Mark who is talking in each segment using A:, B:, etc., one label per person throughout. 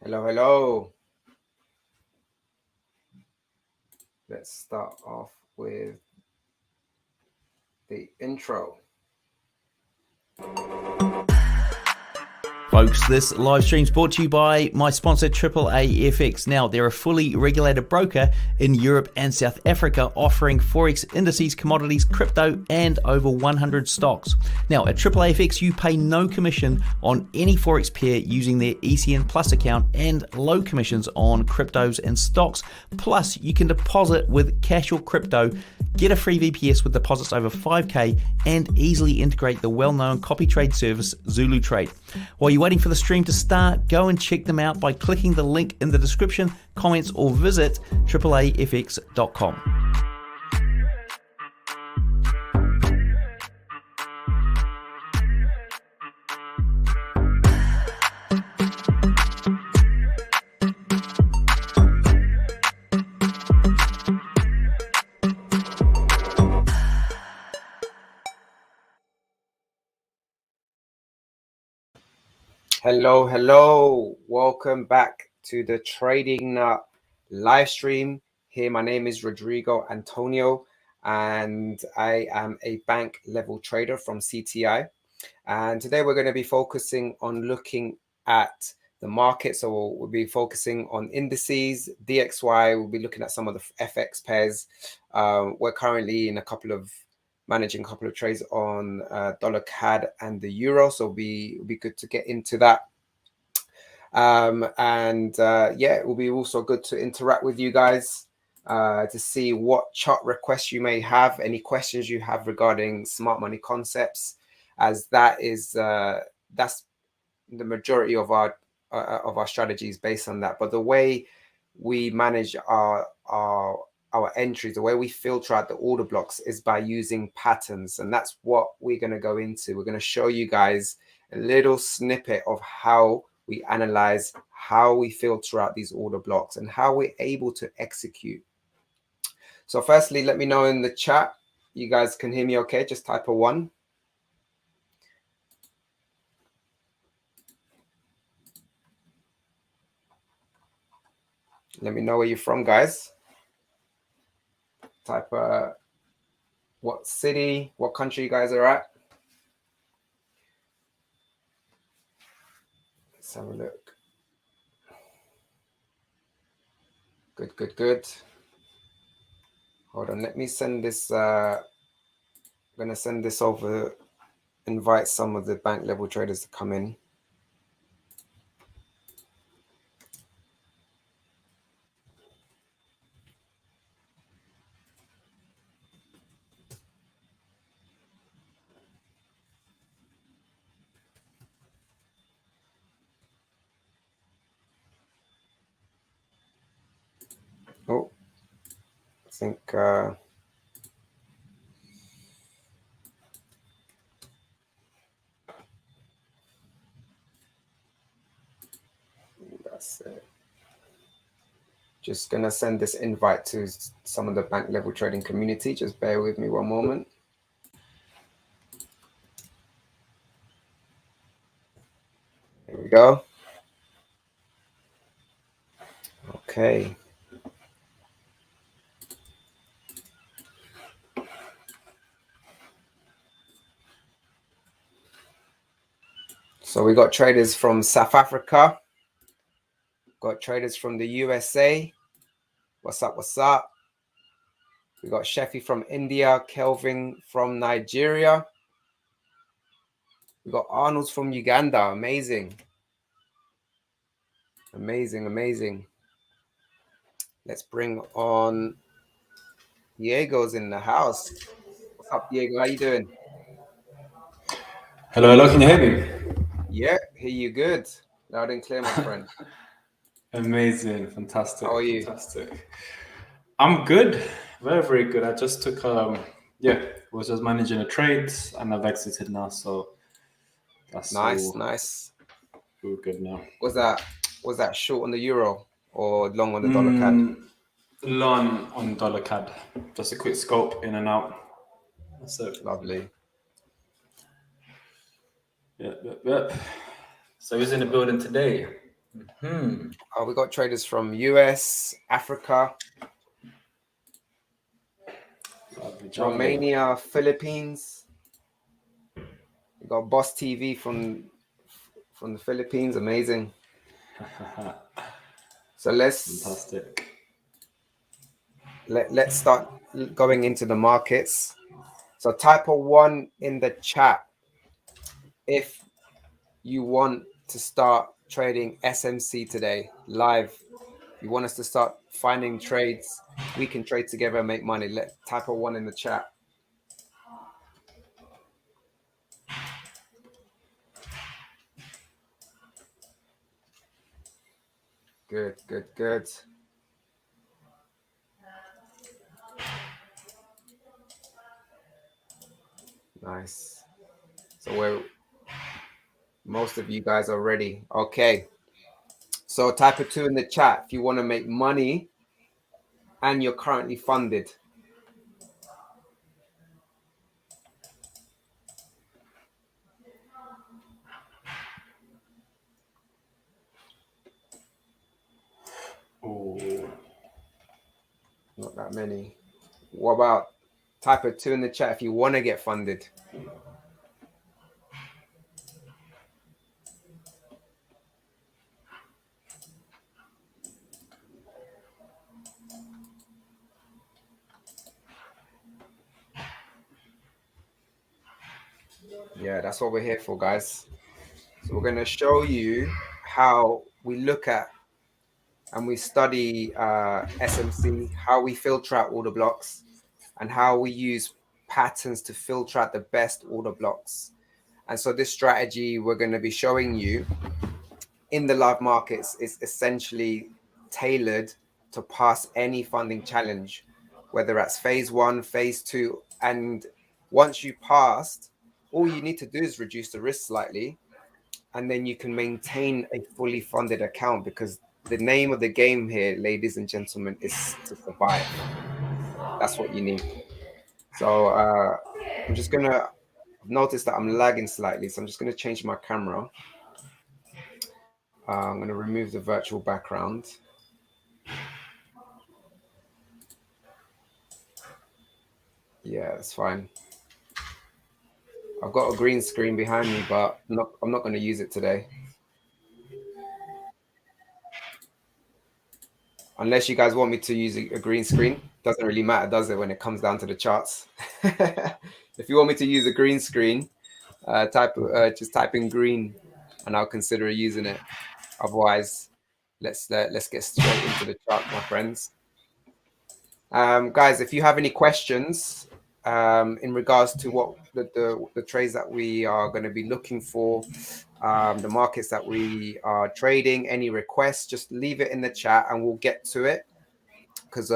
A: Hello, hello. Let's start off with the intro.
B: Folks, this live stream is brought to you by my sponsor AAA FX. Now, they're a fully regulated broker in Europe and South Africa, offering Forex indices, commodities, crypto, and over 100 stocks. Now, at AAA FX, you pay no commission on any Forex pair using their ECN Plus account and low commissions on cryptos and stocks. Plus, you can deposit with cash or crypto, get a free VPS with deposits over 5K, and easily integrate the well-known copy trade service Zulu Trade. While you're waiting for the stream to start, go and check them out by clicking the link in the description, comments, or visit AAAFX.com.
A: Hello, hello. Welcome back to the Trading Nut live stream. Here, my name is Rodrigo Antonio, and I am a bank level trader from CTI. And today we're going to be focusing on looking at the market. So we'll be focusing on indices, DXY. We'll be looking at some of the FX pairs. We're currently in managing a couple of trades on dollar CAD and the euro, so it'll be good to get into that. Yeah, it will be also good to interact with you guys to see what chart requests you may have, any questions you have regarding smart money concepts, as that is that's the majority of our strategies based on that. But the way we manage our entries, the way we filter out the order blocks is by using patterns, and that's what we're going to go into. We're going to show you guys a little snippet of how we analyze, how we filter out these order blocks, and how we're able to execute. So firstly, let me know in the chat, you guys can hear me okay? Just type a 1. Let me know where you're from, guys. Type what city, what country you guys are at. Let's have a look. Good. Hold on, let me send this. I'm going to send this over, invite some of the bank level traders to come in. Oh, I think that's it. Just going to send this invite to some of the bank level trading community. Just bear with me one moment. Here we go. Okay. So we got traders from South Africa, got traders from the USA. What's up? We got Sheffy from India, Kelvin from Nigeria. We got Arnold's from Uganda. Amazing. Let's bring on Diego's in the house. What's up, Diego? How you doing?
C: Hello, can you hear me?
A: Yeah, hear you good. Loud and clear, my friend.
C: Amazing, fantastic.
A: How are you?
C: Fantastic. I'm good, very good. I just took was just managing a trade and I've exited now, so that's
A: nice.
C: We're good now.
A: Was that short on the euro or long on the dollar CAD?
C: Long on dollar CAD. Just a quick scope in and out. That's it.
A: Lovely.
C: Yep. So who's in the building today?
A: We got traders from US, Africa,
C: Lovely.
A: Romania, Philippines. We got Boss TV from the Philippines. Amazing. So
C: Fantastic.
A: let's start going into the markets. So type a 1 in the chat if you want to start trading SMC today live. You want us to start finding trades. We can trade together and make money. Type a 1 in the chat. Good, good, good. Nice. So most of you guys are ready. Okay. So type a 2 in the chat if you want to make money and you're currently funded.
C: Oh,
A: Not that many. What about type a 2 in the chat if you want to get funded? Yeah, that's what we're here for, guys. So we're going to show you how we look at and we study SMC, how we filter out order blocks, and how we use patterns to filter out the best order blocks. And so this strategy we're going to be showing you in the live markets is essentially tailored to pass any funding challenge, whether that's phase 1, phase 2. And once you passed, all you need to do is reduce the risk slightly, and then you can maintain a fully funded account, because the name of the game here, ladies and gentlemen, is to survive. That's what you need. So I'm just going to notice that I'm lagging slightly. So I'm just going to change my camera. I'm going to remove the virtual background. Yeah, that's fine. I've got a green screen behind me, but I'm not going to use it today. Unless you guys want me to use a green screen. Doesn't really matter, does it, when it comes down to the charts? If you want me to use a green screen, just type in green and I'll consider using it. Otherwise, let's get straight into the chart, my friends. Guys, if you have any questions in regards to what the trades that we are going to be looking for, the markets that we are trading, any requests, just leave it in the chat and we'll get to it, because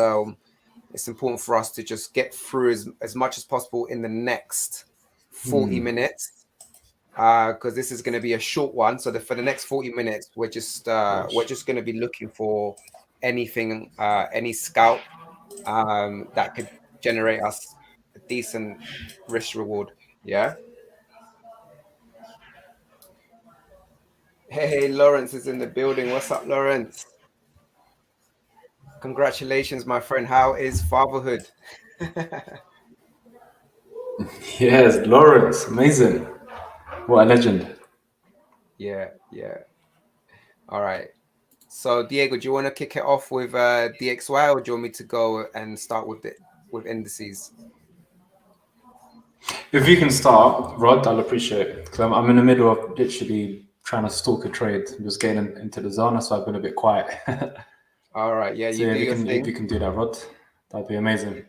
A: it's important for us to just get through as much as possible in the next 40 minutes, because this is going to be a short one. So for the next 40 minutes, we're just going to be looking for anything, any scalp that could generate us a decent risk reward. Yeah. Hey, Lawrence is in the building. What's up, Lawrence? Congratulations, my friend. How is fatherhood?
C: yes, Lawrence, amazing. What a legend.
A: Yeah. All right. So Diego, do you want to kick it off with DXY, or do you want me to go and start with indices?
C: If you can start, Rod, I'll appreciate it. Because I'm in the middle of literally trying to stalk a trade. I'm just getting into the zone, so I've been a bit quiet.
A: All right. Yeah,
C: so
A: you
C: yeah,
A: do your thing.
C: If you can do that, Rod, that'd be amazing.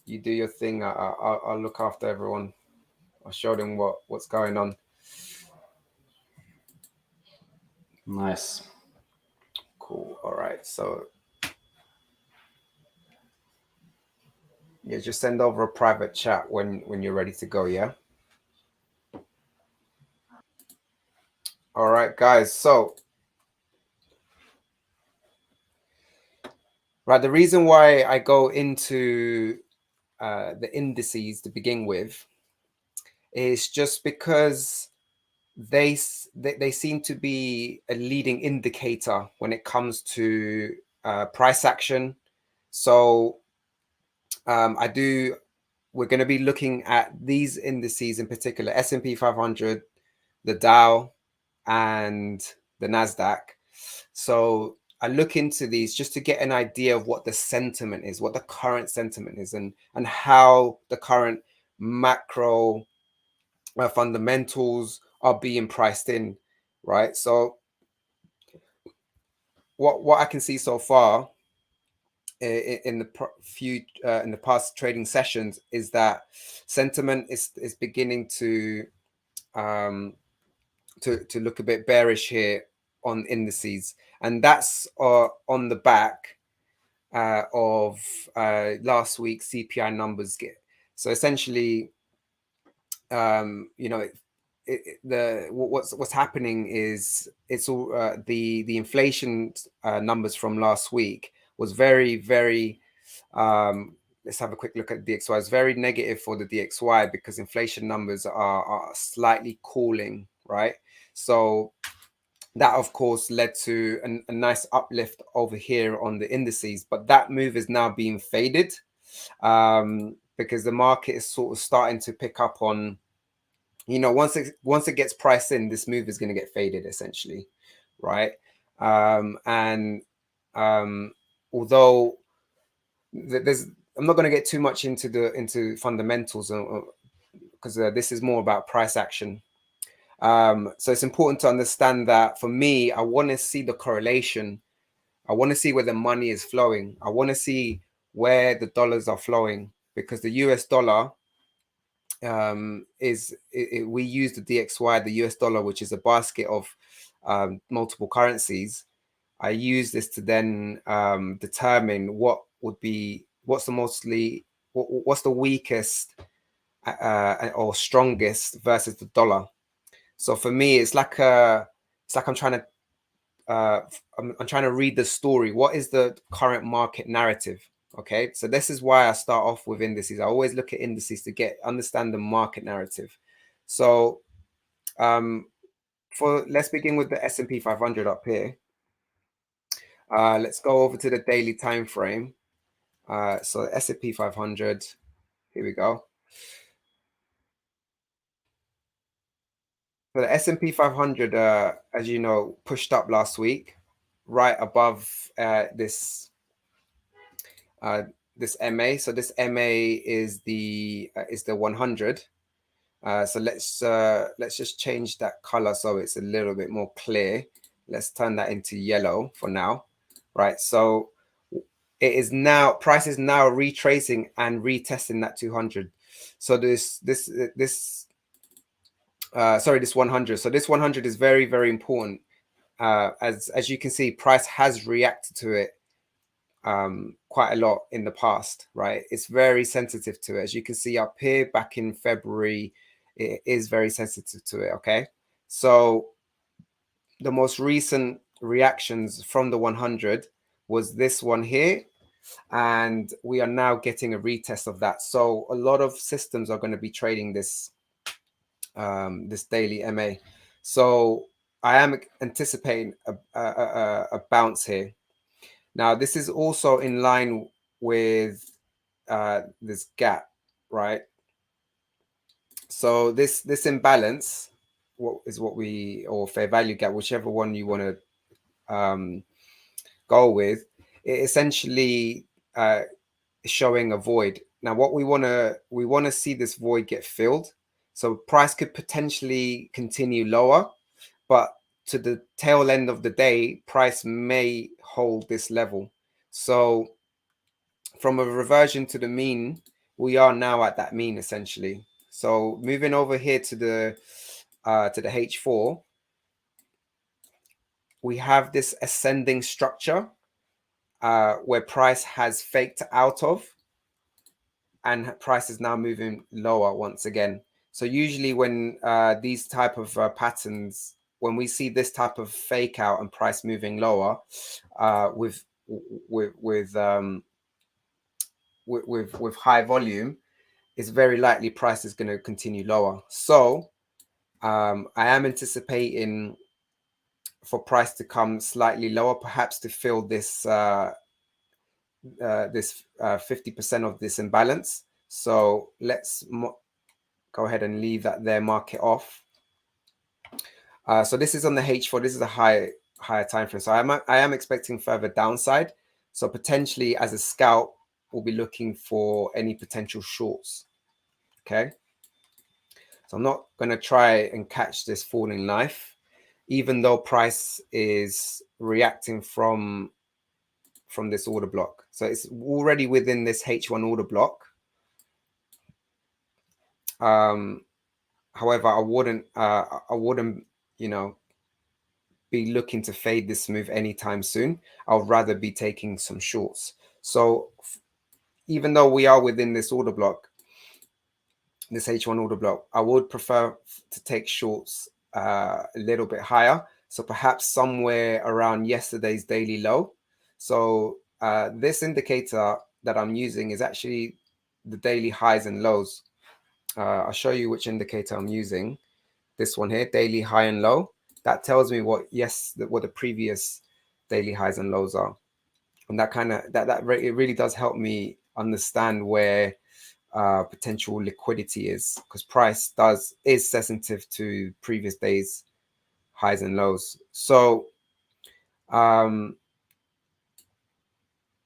A: You do your thing. I'll look after everyone. I'll show them what's going on.
C: Nice.
A: Cool. All right. So yeah, just send over a private chat when you're ready to go. Yeah. All right, guys. So the reason why I go into the indices to begin with is just because they seem to be a leading indicator when it comes to price action. So we're going to be looking at these indices in particular, S&P 500, the Dow, and the Nasdaq. So I look into these just to get an idea of what the sentiment is, what the current sentiment is, and how the current macro fundamentals are being priced in, right? So what I can see so far in the past trading sessions is that sentiment is beginning to look a bit bearish here on indices, and that's on the back of last week's CPI numbers. So essentially, what's happening is it's all the inflation numbers from last week was very let's have a quick look at DXY. It's very negative for the DXY because inflation numbers are slightly cooling, right? So that of course led to a nice uplift over here on the indices, but that move is now being faded because the market is sort of starting to pick up on, once it gets priced in, this move is going to get faded essentially, right? Although I'm not going to get too much into fundamentals because this is more about price action. So it's important to understand that for me, I want to see the correlation. I want to see where the money is flowing. I want to see where the dollars are flowing, because the US dollar we use the DXY, the US dollar, which is a basket of multiple currencies. I use this to then determine what's the weakest or strongest versus the dollar. So for me, it's like I'm trying to I'm trying to read the story. What is the current market narrative? Okay, so this is why I start off with indices. I always look at indices to understand the market narrative. So let's begin with the S&P 500 up here. Let's go over to the daily time frame. So S&P 500, here we go. So the S&P 500, as you know, pushed up last week, right above this MA. So this MA is the 100. So let's just change that color so it's a little bit more clear. Let's turn that into yellow for now, right? So it is now, price is now retracing and retesting that 200. So this 100. So this 100 is very, very important. As you can see, price has reacted to it quite a lot in the past, right? It's very sensitive to it. As you can see up here, back in February, it is very sensitive to it. Okay, so the most recent reactions from the 100 was this one here, and we are now getting a retest of that. So a lot of systems are going to be trading this this daily MA. So I am anticipating a bounce here. Now, this is also in line with this gap, right? So this imbalance, or fair value gap, whichever one you want to go with, it essentially showing a void. Now, what we want to see this void get filled. So price could potentially continue lower, but to the tail end of the day, price may hold this level. So from a reversion to the mean, we are now at that mean essentially. So moving over here to the H4, we have this ascending structure where price has faked out of, and price is now moving lower once again. So usually when these type of patterns, when we see this type of fake out and price moving lower with high volume, it's very likely price is going to continue lower. So I am anticipating for price to come slightly lower, perhaps to fill this 50% of this imbalance. So let's go ahead and leave that there, mark it off. So this is on the H4. This is a higher time frame. So I am expecting further downside. So potentially as a scalp, we'll be looking for any potential shorts. Okay. So I'm not going to try and catch this falling knife, even though price is reacting from this order block. So it's already within this H1 order block. However, I wouldn't, you know, be looking to fade this move anytime soon. I'll rather be taking some shorts. So even though we are within this order block, this H1 order block, I would prefer to take shorts a little bit higher. So perhaps somewhere around yesterday's daily low. So this indicator that I'm using is actually the daily highs and lows. I'll show you which indicator I'm using. This one here, daily high and low. That tells me what the previous daily highs and lows are, and that kind of it really does help me understand where potential liquidity is, because price is sensitive to previous days highs and lows. So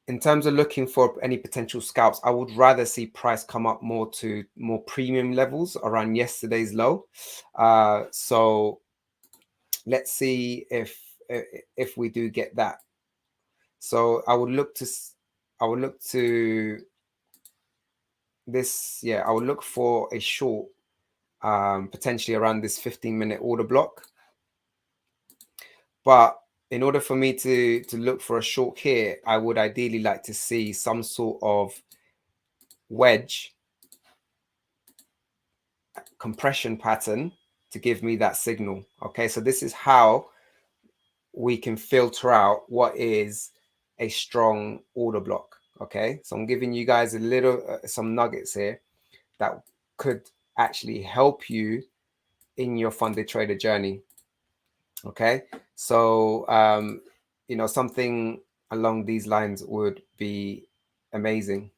A: in terms of looking for any potential scalps, I would rather see price come up more to more premium levels around yesterday's low. So let's see if we do get that. So I would look to this. Yeah, I would look for a short, potentially around this 15-minute order block. But in order for me to look for a short here, I would ideally like to see some sort of wedge compression pattern to give me that signal. Okay, so this is how we can filter out what is a strong order block. Okay, so I'm giving you guys a little some nuggets here that could actually help you in your funded trader journey. Okay, so you know, something along these lines would be amazing,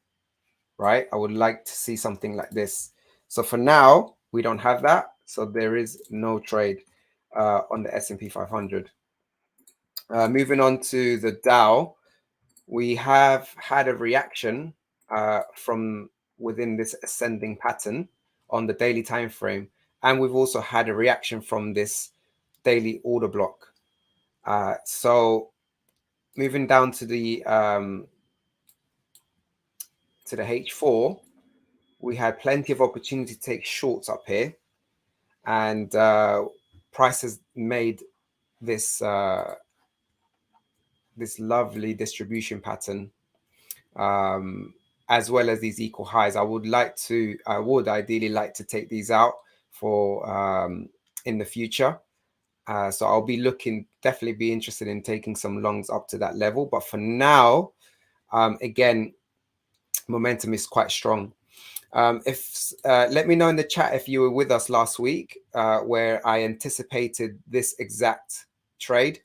A: right? I would like to see something like this. So for now, we don't have that, so there is no trade on the S&P 500. Moving on to the Dow, we have had a reaction from within this ascending pattern on the daily time frame, and we've also had a reaction from this daily order block. So moving down to the H4, we had plenty of opportunity to take shorts up here, and price has made this this lovely distribution pattern, as well as these equal highs. I would ideally like to take these out for in the future. So I'll be definitely be interested in taking some longs up to that level. But for now, again, momentum is quite strong. Let me know in the chat if you were with us last week, where I anticipated this exact trade.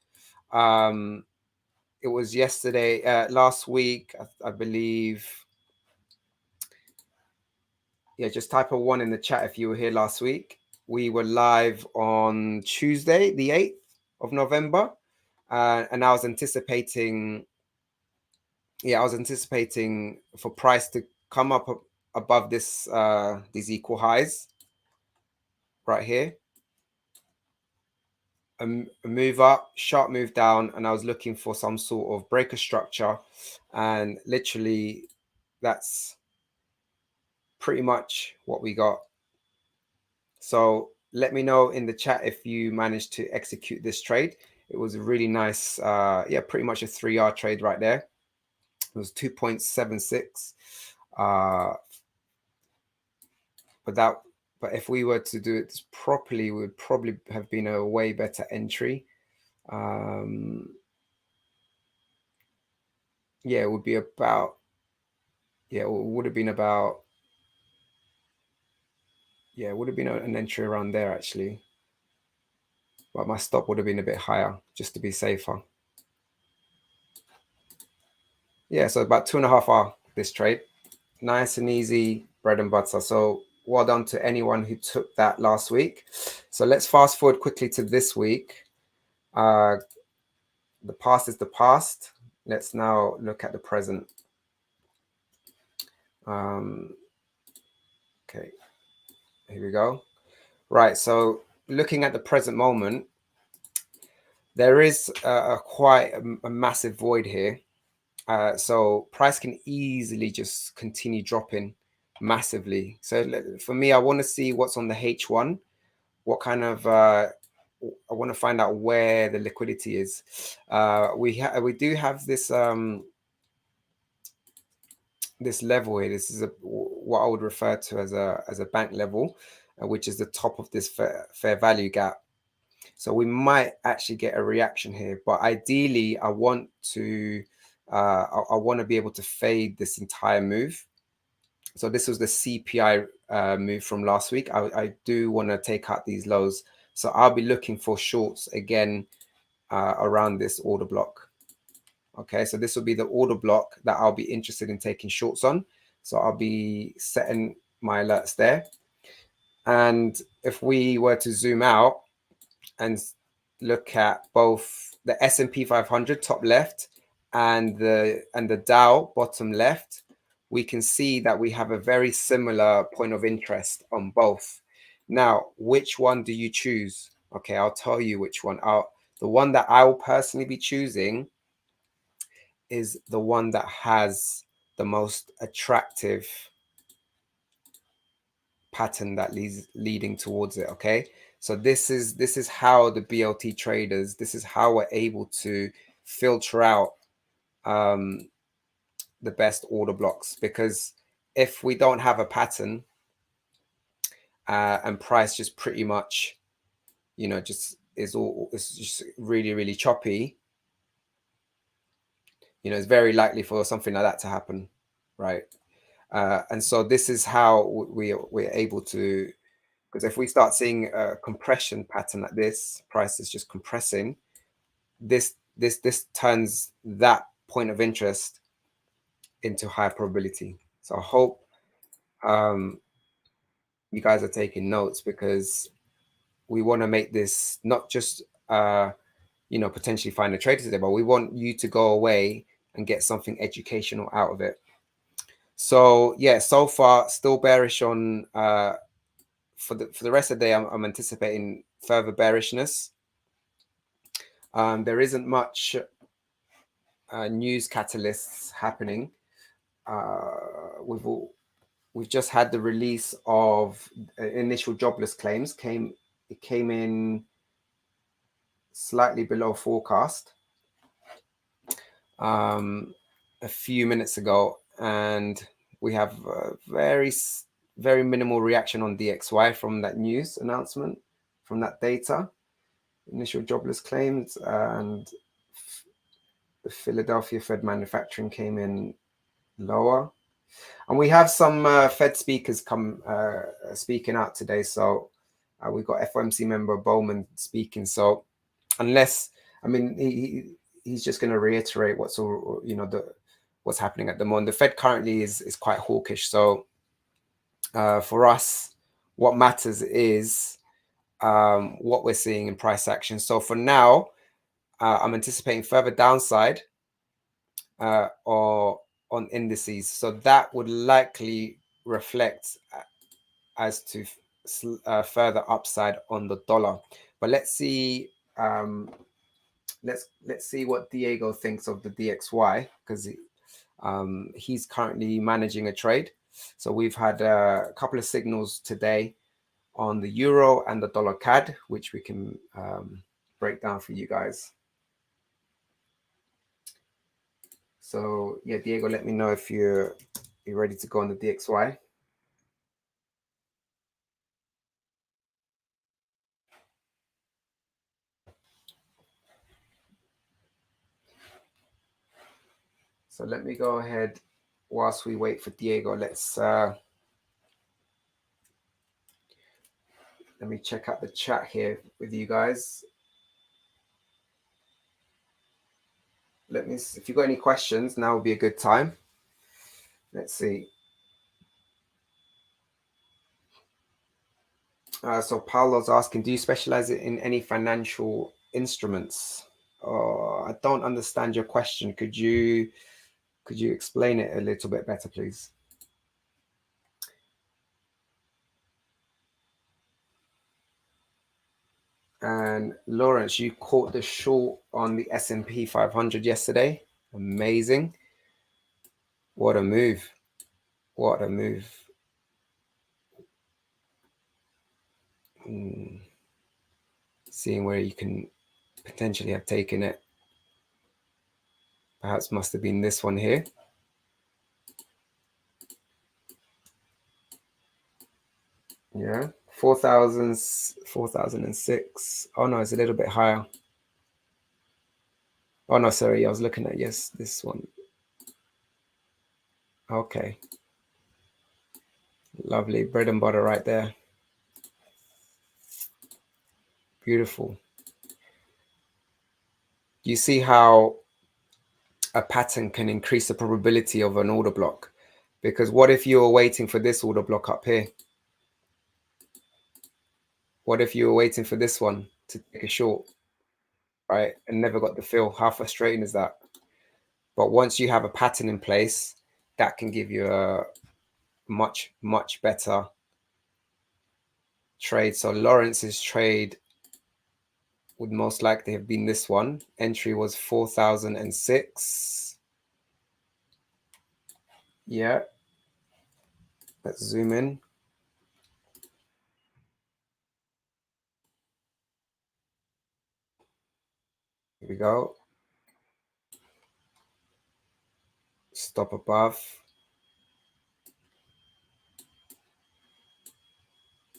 A: It was yesterday, last week, I believe. Yeah, just type a 1 in the chat if you were here last week. We were live on Tuesday, the 8th of November. And I was anticipating, for price to come up above this, these equal highs right here. A move up, sharp move down, and I was looking for some sort of breaker structure, and literally that's pretty much what we got. So let me know in the chat if you managed to execute this trade. It was a really nice, pretty much a 3R trade right there. It was 2.76. But if we were to do it properly, it would probably have been a way better entry. Yeah, it would be about, it would have been about, it would have been an entry around there actually. but my stop would have been a bit higher just to be safer. Yeah, so about 2.5 hours this trade. Nice and easy, bread and butter. So well done to anyone who took that last week. So let's fast forward quickly to this week. The past is the past. Let's now look at the present. Okay, here we go. Right, so looking at the present moment, there is quite a massive void here. So price can easily just continue dropping massively. So for me, I want to see what's on the H1, what kind of I want to find out where the liquidity is. We do have this this level here. This is what I would refer to as a bank level, which is the top of this fair value gap. So we might actually get a reaction here, but ideally I want to be able to fade this entire move. So this was the CPI move from last week. I do want to take out these lows. So I'll be looking for shorts again around this order block. Okay, so this will be the order block that I'll be interested in taking shorts on. So I'll be setting my alerts there. And if we were to zoom out and look at both the S&P 500 top left and the Dow bottom left, we can see that we have a very similar point of interest on both. Now, which one do you choose? Okay, I'll tell you which one. The one that I will personally be choosing is the one that has the most attractive pattern that leading towards it. Okay, so this is how the BLT traders, this is how we're able to filter out the best order blocks, because if we don't have a pattern and price just pretty much, you know, just it's just really choppy, you know, it's very likely for something like that to happen, right? And so this is how we're able to, because if we start seeing a compression pattern like this, price is just compressing, this turns that point of interest into high probability. So I hope you guys are taking notes, because we want to make this not just you know, potentially find a trader today, but we want you to go away and get something educational out of it. So yeah, so far still bearish on for the rest of the day. I'm anticipating further bearishness. There isn't much news catalysts happening. We've just had the release of initial jobless claims. It came in slightly below forecast a few minutes ago, and we have a very minimal reaction on DXY from that news announcement, from that data, initial jobless claims. And the Philadelphia Fed manufacturing came in lower, and we have some Fed speakers speaking out today. So we've got FOMC member Bowman speaking. So unless, I mean, he's just going to reiterate what's all, you know, what's happening at the moment. The Fed currently is quite hawkish. So for us, what matters is what we're seeing in price action. So for now, I'm anticipating further downside or on indices. So that would likely reflect as to further upside on the dollar. But let's see. Let's see what Diego thinks of the DXY, because he's currently managing a trade. So we've had a couple of signals today on the euro and the dollar CAD, which we can break down for you guys. So yeah, Diego, let me know if you're ready to go on the DXY. So let me go ahead whilst we wait for Diego. Let's let me check out the chat here with you guys. Let me see. If you've got any questions, now would be a good time. Let's see. So Paolo's asking, do you specialize in any financial instruments? I don't understand your question. Could you explain it a little bit better, please? And Lawrence, you caught the short on the S&P 500 yesterday. Amazing. What a move. What a move. Seeing where you can potentially have taken it. Perhaps must have been this one here. Yeah, 4,006. Oh no, it's a little bit higher. Oh no, sorry, I was looking at, yes, this one. Okay. Lovely, bread and butter right there. Beautiful. You see how a pattern can increase the probability of an order block? Because what if you were waiting for this order block up here? What if you were waiting for this one to take a short, right? And never got the fill? How frustrating is that? But once you have a pattern in place, that can give you a much, much better trade. So Lawrence's trade would most likely have been this one. Entry was 4,006. Yeah. Let's zoom in. Here we go. Stop above.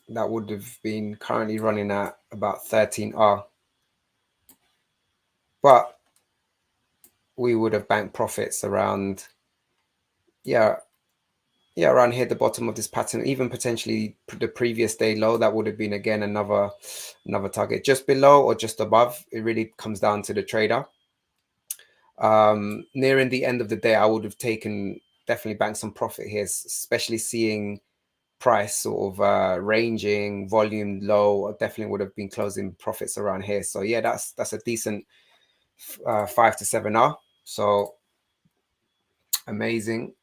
A: That would have been currently running at about 13R. But we would have banked profits around, around here at the bottom of this pattern, even potentially the previous day low. That would have been again another target just below or just above. It really comes down to the trader. Nearing the end of the day, I would have definitely banked some profit here, especially seeing price sort of ranging, volume low. I definitely would have been closing profits around here. So yeah, that's a decent 5 to 7R. So amazing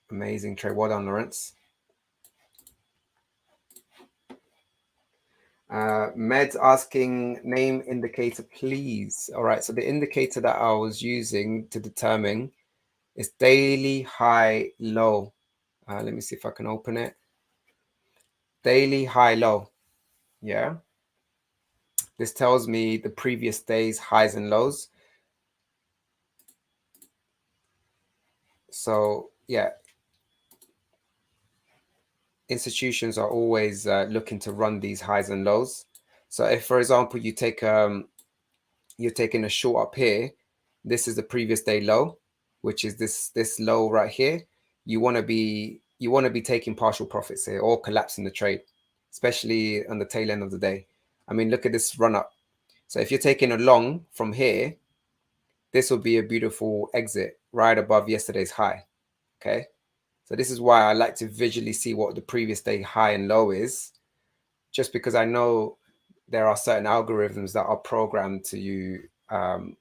A: trade. Well done, Lawrence. Med's asking name indicator, please. All right, so the indicator that I was using to determine is daily high low. Let me see if I can open it. Daily high low. Yeah. This tells me the previous day's highs and lows. So yeah, institutions are always looking to run these highs and lows. So if, for example, you're taking a short up here, this is the previous day low, which is this low right here. You want to be taking partial profits here or collapsing the trade, especially on the tail end of the day. I mean, look at this run up. So if you're taking a long from here, this will be a beautiful exit right above yesterday's high. Okay. So this is why I like to visually see what the previous day high and low is, just because I know there are certain algorithms that are programmed to you to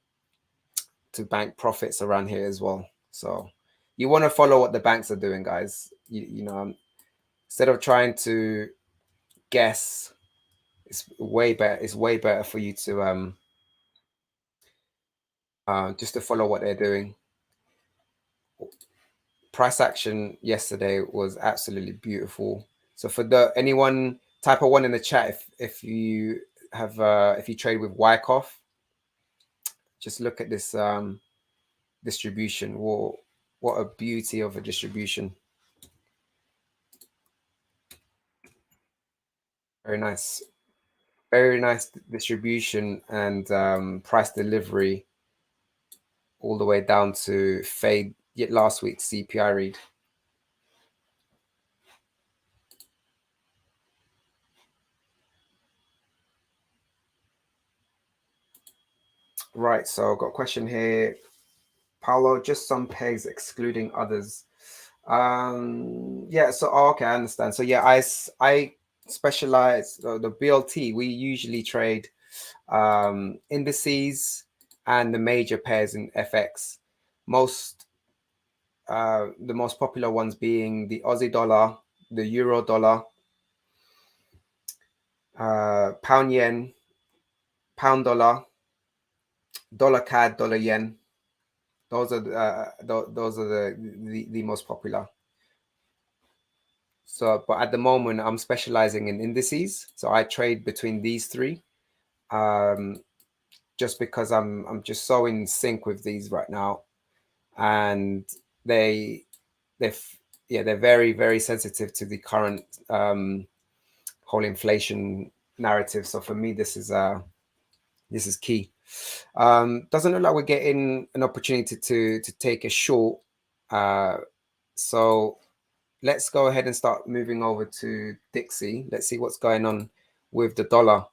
A: bank profits around here as well. So you want to follow what the banks are doing, guys. You know, instead of trying to guess, it's way better. It's way better for you to just to follow what they're doing. Price action yesterday was absolutely beautiful. So for anyone, type a 1 in the chat if you have if you trade with Wyckoff. Just look at this distribution. Whoa, what a beauty of a distribution. Very nice. Very nice distribution and price delivery all the way down to fade yet last week's CPI read. Right, so I've got a question here. Paolo, just some pegs excluding others. Yeah, so okay, I understand. So yeah, I specialize the BLT. We usually trade indices and the major pairs in FX. The most popular ones being the Aussie dollar, the euro dollar, pound yen, pound dollar, dollar CAD, dollar yen. Those are the most popular. So, but at the moment, I'm specializing in indices. So I trade between these three, just because I'm just so in sync with these right now, and they're very, very sensitive to the current whole inflation narrative. So for me, this is key. Doesn't look like we're getting an opportunity to take a short. So let's go ahead and start moving over to Dixie. Let's see what's going on with the dollar.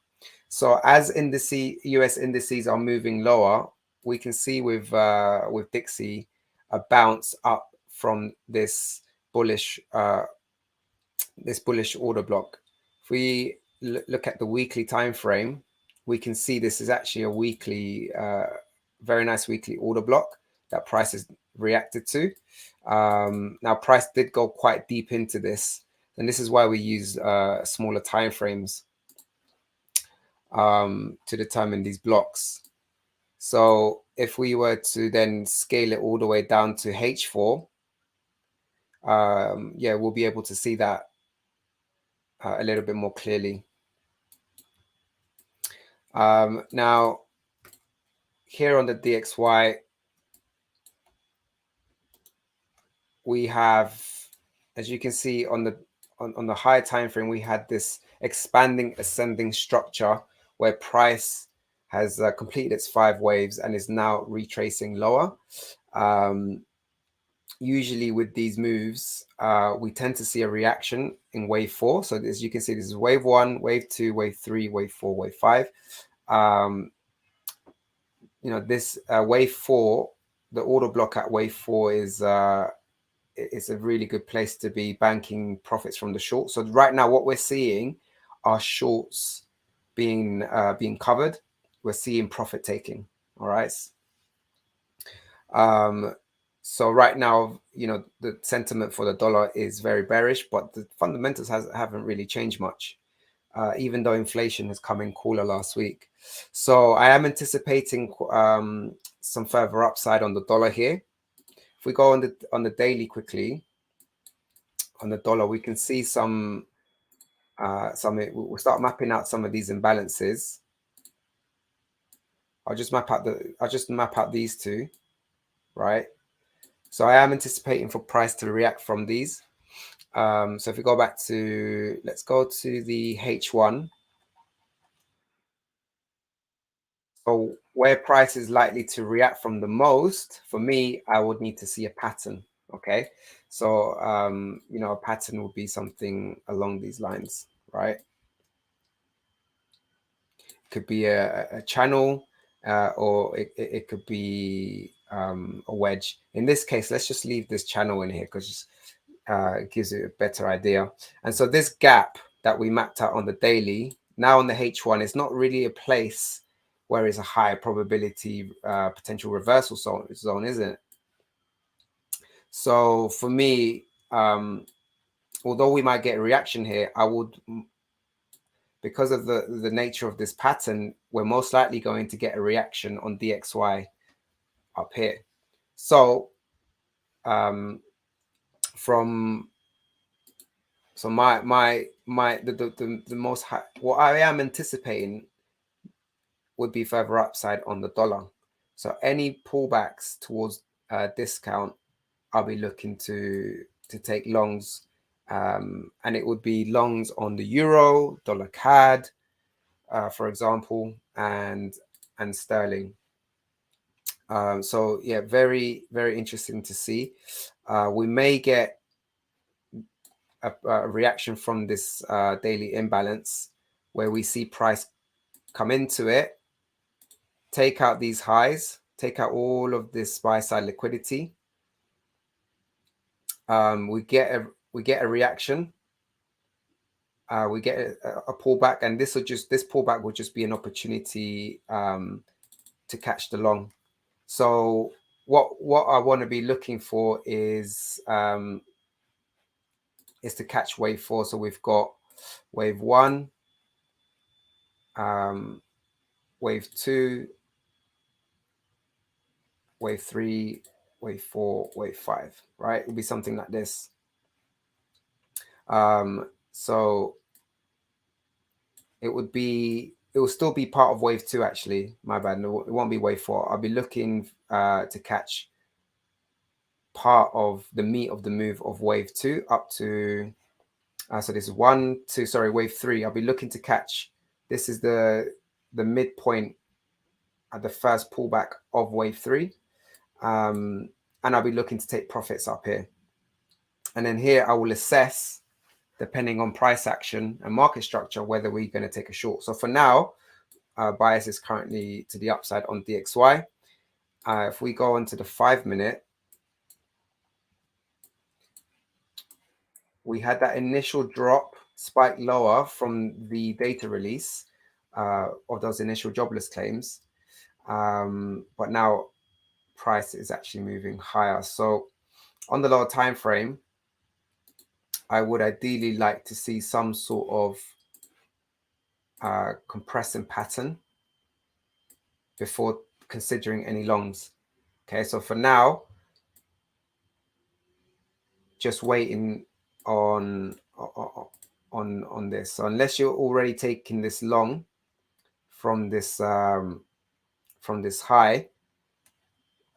A: So as US indices are moving lower, we can see with Dixie a bounce up from this bullish order block. If we look at the weekly time frame, we can see this is actually a weekly, very nice weekly order block that price has reacted to. Now, price did go quite deep into this, and this is why we use smaller time frames to determine these blocks. So if we were to then scale it all the way down to H4, yeah, we'll be able to see that a little bit more clearly. Now, here on the DXY, we have, as you can see on the higher time frame, we had this expanding ascending structure where price has completed its 5 waves and is now retracing lower. Usually with these moves, we tend to see a reaction in wave 4. So as you can see, this is wave 1, wave 2, wave 3, wave 4, wave 5. This wave 4, the order block at wave 4 is it's a really good place to be banking profits from the short. So right now, what we're seeing are shorts being covered. We're seeing profit taking. All right. So right now, the sentiment for the dollar is very bearish, but the fundamentals haven't really changed much, even though inflation has come in cooler last week. So I am anticipating some further upside on the dollar here. If we go on the daily quickly, on the dollar, we can see we'll start mapping out some of these imbalances. I'll just map out these two, right? So I am anticipating for price to react from these. So if we go back to, let's go to the H1. So where price is likely to react from the most, for me, I would need to see a pattern. Okay. So, a pattern would be something along these lines, right? It could be a channel, or it could be a wedge. In this case, let's just leave this channel in here because it gives you a better idea. And so this gap that we mapped out on the daily, now on the H1, is not really a place where it's a high probability potential reversal zone, isn't it? So for me, although we might get a reaction here, I would, because of the nature of this pattern, we're most likely going to get a reaction on DXY up here. So the most high, what I am anticipating would be further upside on the dollar. So any pullbacks towards discount, I'll be looking to take longs, and it would be longs on the euro, dollar CAD, for example, and sterling. So yeah, very, very interesting to see. We may get a reaction from this daily imbalance where we see price come into it, take out these highs, take out all of this buy side liquidity. We get a reaction. We get a pullback, and this pullback will just be an opportunity to catch the long. So what I want to be looking for is to catch wave 4. So we've got wave 1, wave 2, wave 3, wave 4, wave 5, right? It'll be something like this. So it will still be part of wave 2, actually. My bad. No, it won't be wave 4. I'll be looking to catch part of the meat of the move of wave 2 up to so this is wave 3. I'll be looking to catch, this is the midpoint at the first pullback of wave 3, and I'll be looking to take profits up here, and then here I will assess, depending on price action and market structure, whether we're going to take a short. So for now, bias is currently to the upside on DXY. If we go on to the 5-minute, we had that initial drop, spike lower from the data release of those initial jobless claims. But now price is actually moving higher. So on the lower time frame, I would ideally like to see some sort of compressing pattern before considering any longs. Okay, so for now, just waiting on this. So unless you're already taking this long from this high,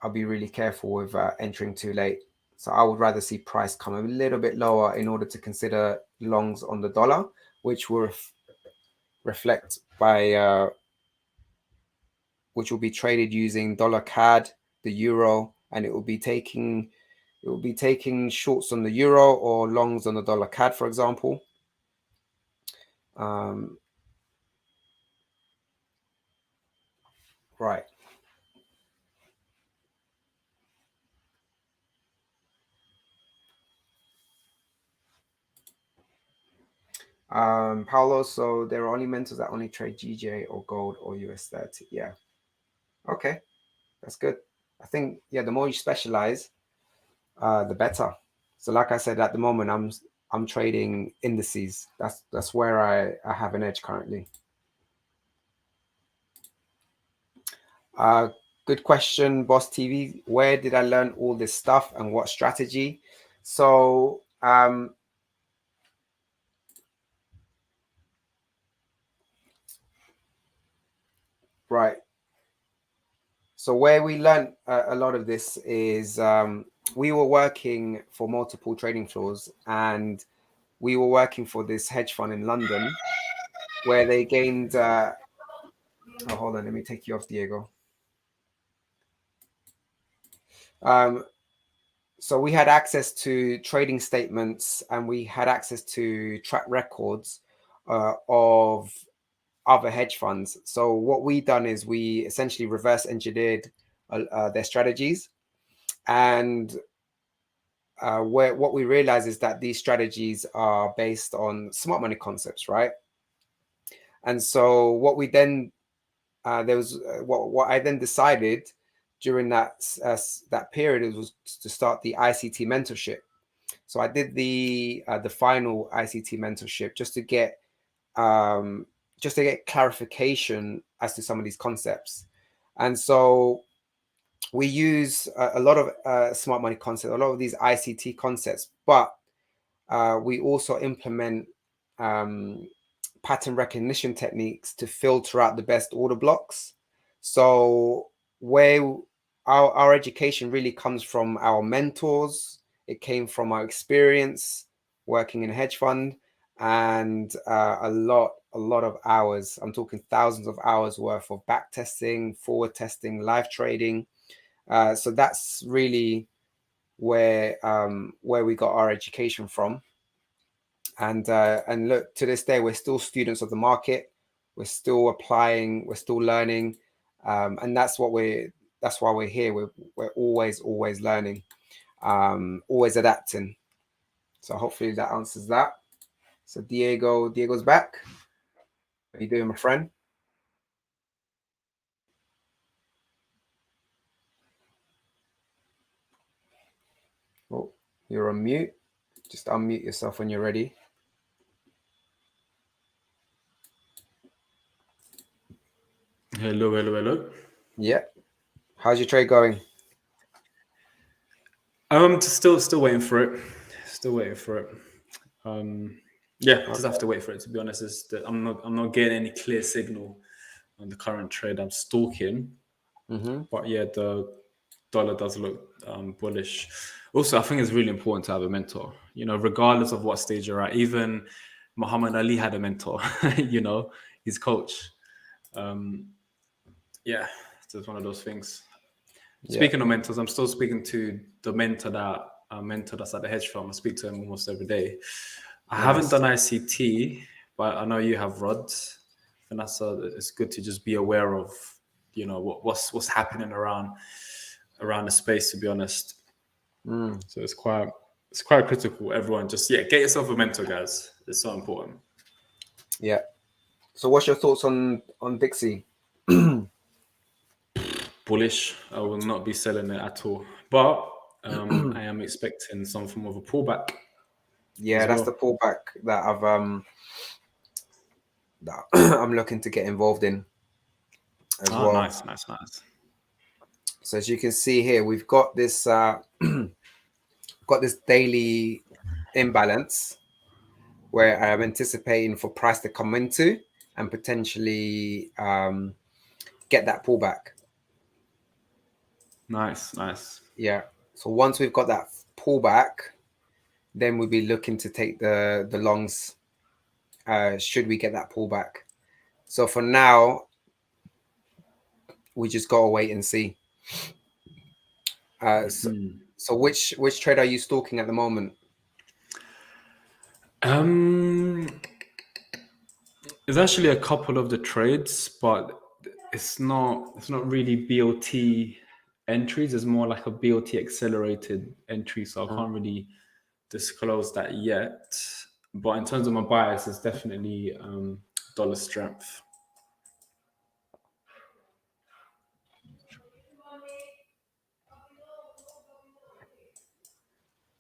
A: I'll be really careful with entering too late. So I would rather see price come a little bit lower in order to consider longs on the dollar, which will reflect by which will be traded using dollar CAD, the euro, and it will be taking shorts on the euro or longs on the dollar CAD, for example. Right. Paulo, so there are only mentors that only trade GJ or gold or US 30. Yeah. Okay, that's good. I think, yeah, the more you specialize, the better. So like I said, at the moment, I'm trading indices. That's where I have an edge currently. Good question, Boss TV. Where did I learn all this stuff and what strategy? So right. So where we learned a lot of this is we were working for multiple trading floors, and we were working for this hedge fund in London where they gained oh, hold on, let me take you off, Diego. So we had access to trading statements, and we had access to track records of other hedge funds. So what we done is we essentially reverse engineered their strategies, and what we realize is that these strategies are based on smart money concepts, right? And so what we then what I then decided during that period was to start the ICT mentorship. So I did the final ICT mentorship just to get clarification as to some of these concepts. And so we use a lot of smart money concepts, a lot of these ICT concepts, but we also implement pattern recognition techniques to filter out the best order blocks. So where our education really comes from our mentors, it came from our experience working in a hedge fund, and a lot of hours. I'm talking thousands of hours worth of back testing, forward testing, live trading. So that's really where we got our education from. And look, to this day, we're still students of the market. We're still applying. We're still learning, and that's what we're that's why we're here. We're always learning, always adapting. So hopefully that answers that. So Diego's back. How you doing, my friend? Oh, you're on mute. Just unmute yourself when you're ready.
C: Hello.
A: Yeah. How's your trade going?
C: Still waiting for it. Still waiting for it. Just have to wait for it. To be honest, I'm not getting any clear signal on the current trade. I'm stalking, but yeah, the dollar does look bullish. Also, I think it's really important to have a mentor. You know, regardless of what stage you're at. Even Muhammad Ali had a mentor. You know, his coach. Yeah, it's just one of those things. Speaking of mentors, I'm still speaking to the mentor that's at the hedge fund. I speak to him almost every day. I haven't done ICT, but I know you have, Rod. And it's good to just be aware of, you know, what's happening around the space, to be honest. So it's quite critical. Everyone just get yourself a mentor, guys. It's so important.
A: Yeah. So what's your thoughts on Dixie?
C: Bullish. I will not be selling it at all. But I am expecting some form of a pullback.
A: Yeah, that's the pullback that I'm looking to get involved in as well.
C: Nice.
A: So as you can see here, we've got this daily imbalance where I'm anticipating for price to come into and potentially get that pullback.
C: Nice.
A: Yeah. So once we've got that pullback, then we'll be looking to take the longs should we get that pullback. So for now, we just gotta wait and see. So which trade are you stalking at the moment?
C: There's actually a couple of the trades, but it's not really BOT entries. It's more like a BOT accelerated entry, so I can't really disclose that yet. But in terms of my bias, it's definitely dollar strength.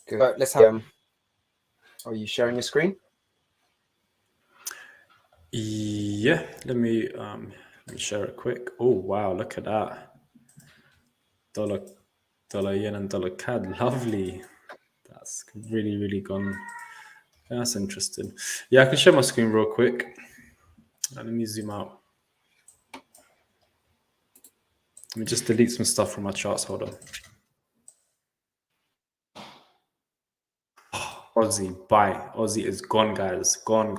A: Good. Let's have. Are you sharing your screen?
C: Yeah. Let me share it quick. Oh wow! Look at that. Dollar yen and dollar CAD. Lovely. That's really gone. That's interesting. Yeah, I can share my screen real quick. Let me zoom out. Let me just delete some stuff from my charts. Hold on. Aussie, buy. Aussie is gone, guys. Gone.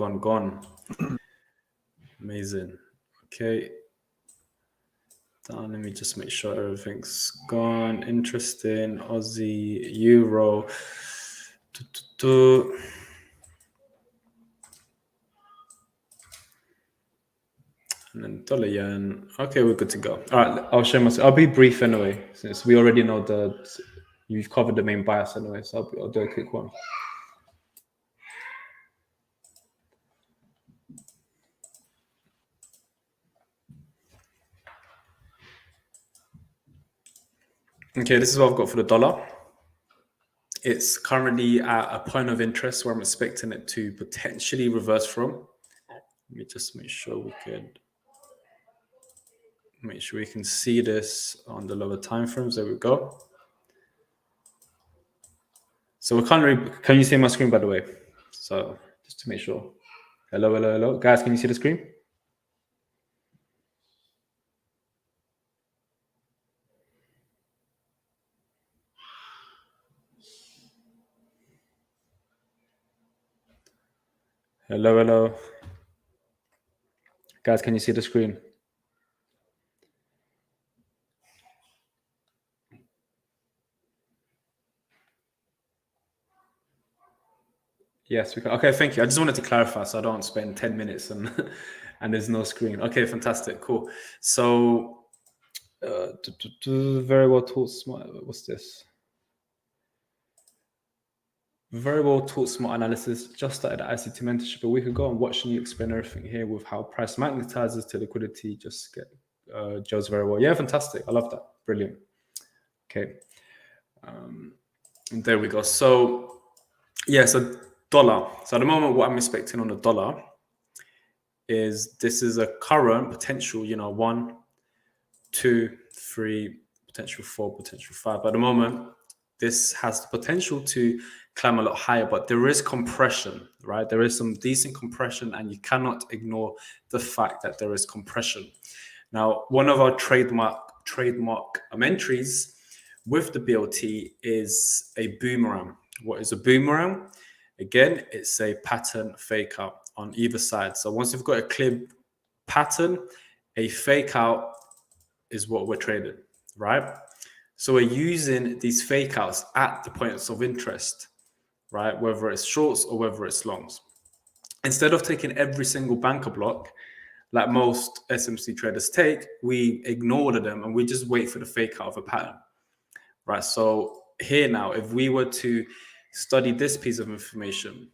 C: Amazing. Okay. Down. Let me just make sure everything's gone. Interesting. Aussie, Euro. And then dollar yen. Okay, we're good to go. All right, I'll share my. I'll be brief anyway, since we already know you've covered the main bias anyway. So I'll do a quick one. Okay, this is what I've got for the dollar. It's currently at a point of interest where I'm expecting it to potentially reverse from. Let me just make sure we can see this on the lower time frames. There we go. So we can't can you see my screen, by the way? So just to make sure. Hello. Guys, can you see the screen? Hello. Guys, can you see the screen? Yes, we can. Okay, thank you. I just wanted to clarify so I don't spend 10 minutes and there's no screen. Okay, fantastic, cool. So Very well taught smart. What's this? Very well taught smart analysis. Just started at ICT mentorship a week ago. I'm watching you explain everything here with how price magnetizes to liquidity. Just get Joe's very well. Yeah, fantastic. I love that. Brilliant. Okay. And there we go. So yeah, so dollar. So at the moment, what I'm expecting on the dollar is this is a current potential, 1, 2, 3, potential 4, potential 5. At the moment, this has the potential to climb a lot higher, but there is compression, right? There is some decent compression, and you cannot ignore the fact that there is compression. Now, one of our trademark entries with the BLT is a boomerang. What is a boomerang? Again, it's a pattern fake out on either side. So once you've got a clear pattern, a fake out is what we're trading, right? So we're using these fake outs at the points of interest, right? Whether it's shorts or whether it's longs. Instead of taking every single banker block, like most SMC traders take, we ignore them and we just wait for the fake out of a pattern, right? So here now, if we were to study this piece of information,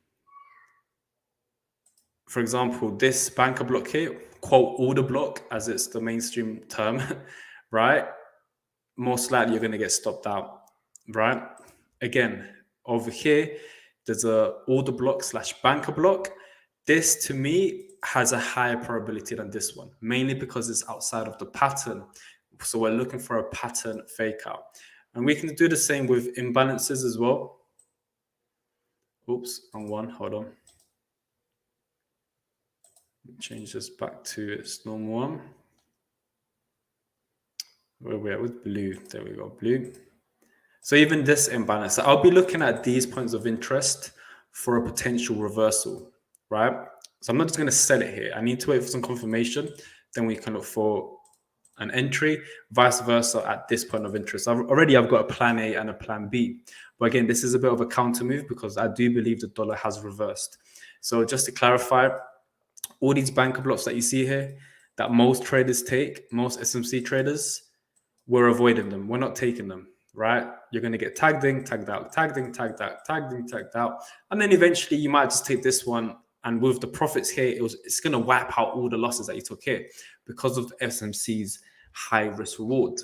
C: for example, this banker block here, quote order block, as it's the mainstream term, right? Most likely you're going to get stopped out, right? Again, over here, there's a order block / banker block. This to me has a higher probability than this one, mainly because it's outside of the pattern. So we're looking for a pattern fake out. And we can do the same with imbalances as well. Oops, wrong one, hold on. Change this back to its normal one. Where we're at with blue, there we go, blue. So even this imbalance, I'll be looking at these points of interest for a potential reversal, right? So I'm not just going to sell it here. I need to wait for some confirmation. Then we can look for an entry, vice versa at this point of interest. I've got a plan A and a plan B. But again, this is a bit of a counter move because I do believe the dollar has reversed. So just to clarify, all these banker blocks that you see here, that most traders take, most SMC traders, we're avoiding them. We're not taking them, right? You're going to get tagged in, tagged out, tagged in, tagged out, tagged in, tagged out. And then eventually you might just take this one. And with the profits here, it's going to wipe out all the losses that you took here because of the SMC's high risk reward,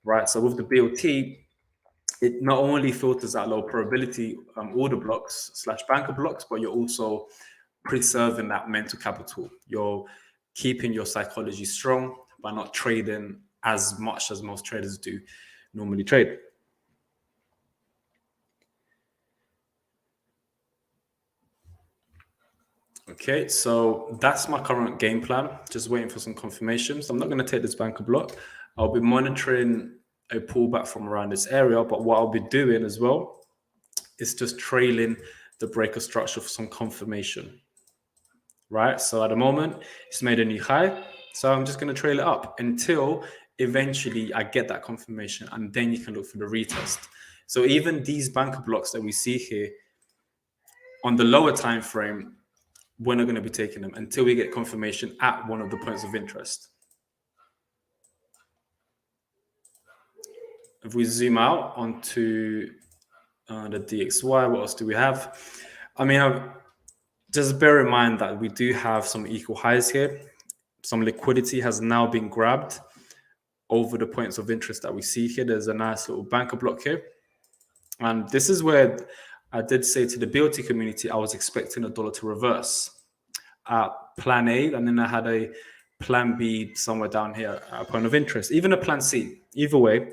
C: right? So with the BLT, it not only filters out low probability order blocks / banker blocks, but you're also preserving that mental capital. You're keeping your psychology strong by not trading as much as most traders do normally trade. Okay, so that's my current game plan. Just waiting for some confirmations. I'm not going to take this banker block. I'll be monitoring a pullback from around this area, but what I'll be doing as well is just trailing the breaker structure for some confirmation, right? So at the moment, it's made a new high. So I'm just going to trail it up until eventually I get that confirmation, and then you can look for the retest. So even these banker blocks that we see here on the lower time frame, we're not going to be taking them until we get confirmation at one of the points of interest. If we zoom out onto the DXY, what else do we have? I mean, just bear in mind that we do have some equal highs here. Some liquidity has now been grabbed over the points of interest that we see here. There's a nice little banker block here. And this is where I did say to the BLT community, I was expecting the dollar to reverse at plan A, and then I had a plan B somewhere down here at a point of interest, even a plan C. Either way,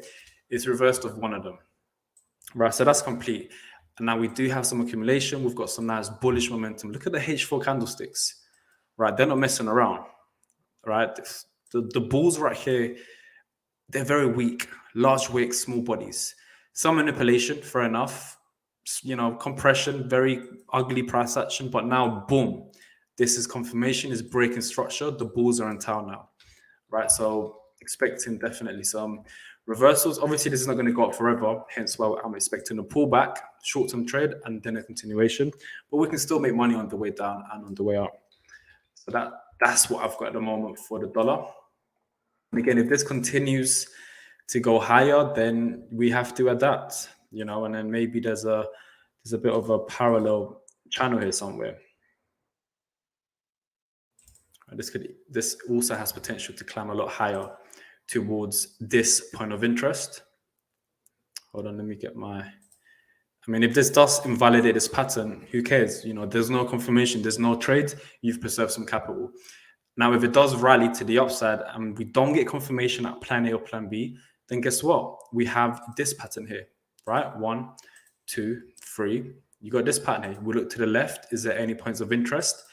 C: it's reversed of one of them, right? So that's complete. And now we do have some accumulation. We've got some nice bullish momentum. Look at the H4 candlesticks, right? They're not messing around, right? The bulls right here, they're very weak, large wicks, small bodies. Some manipulation, fair enough. Compression, very ugly price action, but now boom, this is confirmation, is breaking structure. The bulls are in town now, right? So expecting definitely some reversals. Obviously, this is not going to go up forever, hence why I'm expecting a pullback, short-term trade, and then a continuation. But we can still make money on the way down and on the way up. So that's what I've got at the moment for the dollar. And again, if this continues to go higher, then we have to adapt, you know, and then maybe there's a bit of a parallel channel here somewhere. This also has potential to climb a lot higher towards this point of interest. Hold on, let me get my. I mean, if this does invalidate this pattern, who cares? You know, there's no confirmation, there's no trade. You've preserved some capital. Now, if it does rally to the upside and we don't get confirmation at plan A or plan B, then guess what? We have this pattern here, right? 1, 2, 3. You got this pattern here. We look to the left. Is there any points of interest?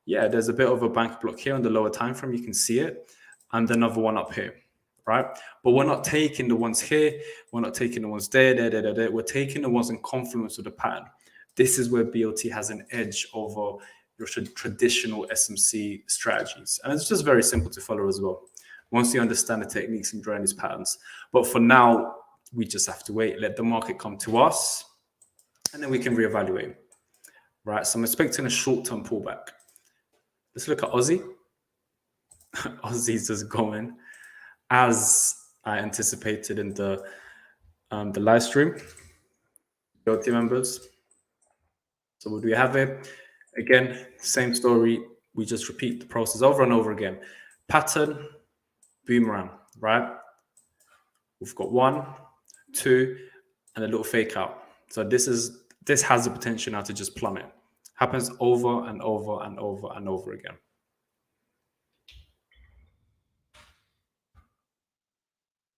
C: Yeah, there's a bit of a bank block here on the lower time frame. You can see it. And another one up here, right? But we're not taking the ones here. We're not taking the ones there. We're taking the ones in confluence with the pattern. This is where BOT has an edge over your traditional SMC strategies. And it's just very simple to follow as well, once you understand the techniques and drawing these patterns. But for now, we just have to wait, let the market come to us, and then we can reevaluate, right? So I'm expecting a short-term pullback. Let's look at Aussie. Aussie's just going as I anticipated in the live stream. BOT members. So what do we have here? Again, same story. We just repeat the process over and over again. Pattern, boomerang, right? We've got 1, 2, and a little fake out. So this has the potential now to just plummet. Happens over and over and over and over again.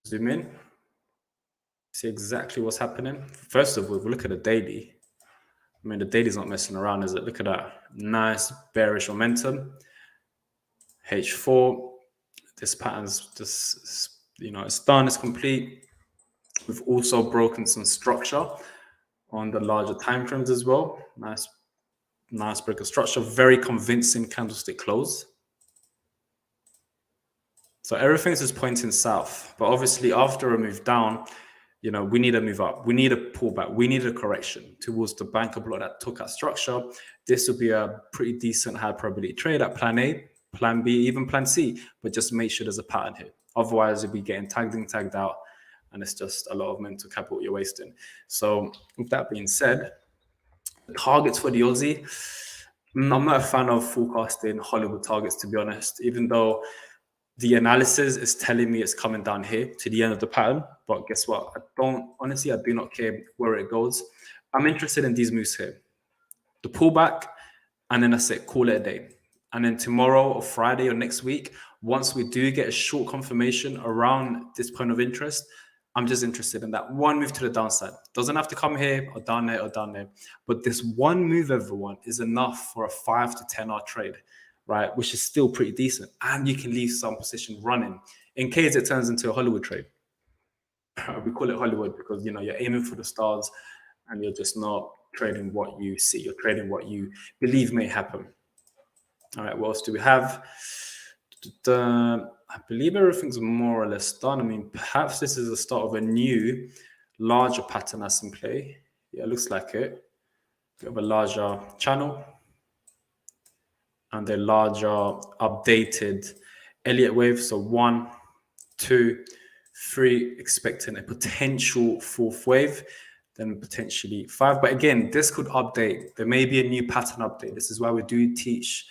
C: Zoom in. See exactly what's happening. First of all, if we look at the daily, I mean, the daily's not messing around, is it? Look at that. Nice bearish momentum. H4. This pattern's just, you know, it's done, it's complete. We've also broken some structure on the larger time frames as well. Nice break of structure. Very convincing candlestick close. So everything's just pointing south. But obviously, after a move down, you know, we need a move up. We need a pullback. We need a correction towards the banker block that took our structure. This will be a pretty decent high probability trade at plan A, plan B, even plan C. But just make sure there's a pattern here. Otherwise, you'll be getting tagged in, tagged out. And it's just a lot of mental capital you're wasting. So with that being said, targets for the Aussie. I'm not a fan of forecasting Hollywood targets, to be honest, even though the analysis is telling me it's coming down here to the end of the pattern. But guess what? I do not care where it goes. I'm interested in these moves here. The pullback, and then that's it, call it a day. And then tomorrow or Friday or next week, once we do get a short confirmation around this point of interest, I'm just interested in that one move to the downside. Doesn't have to come here or down there or down there. But this one move, everyone, is enough for a 5 to 10 hour trade, right? Which is still pretty decent. And you can leave some position running in case it turns into a Hollywood trade. We call it Hollywood because, you know, you're aiming for the stars and you're just not trading what you see. You're trading what you believe may happen. All right, what else do we have? I believe everything's more or less done. I mean, perhaps this is the start of a new, larger pattern that's in play. Yeah, it looks like it. We have a larger channel and a larger updated Elliott wave. So 1, 2, 3, expecting a potential 4th wave, then potentially 5. But again, this could update. There may be a new pattern update. This is why we do teach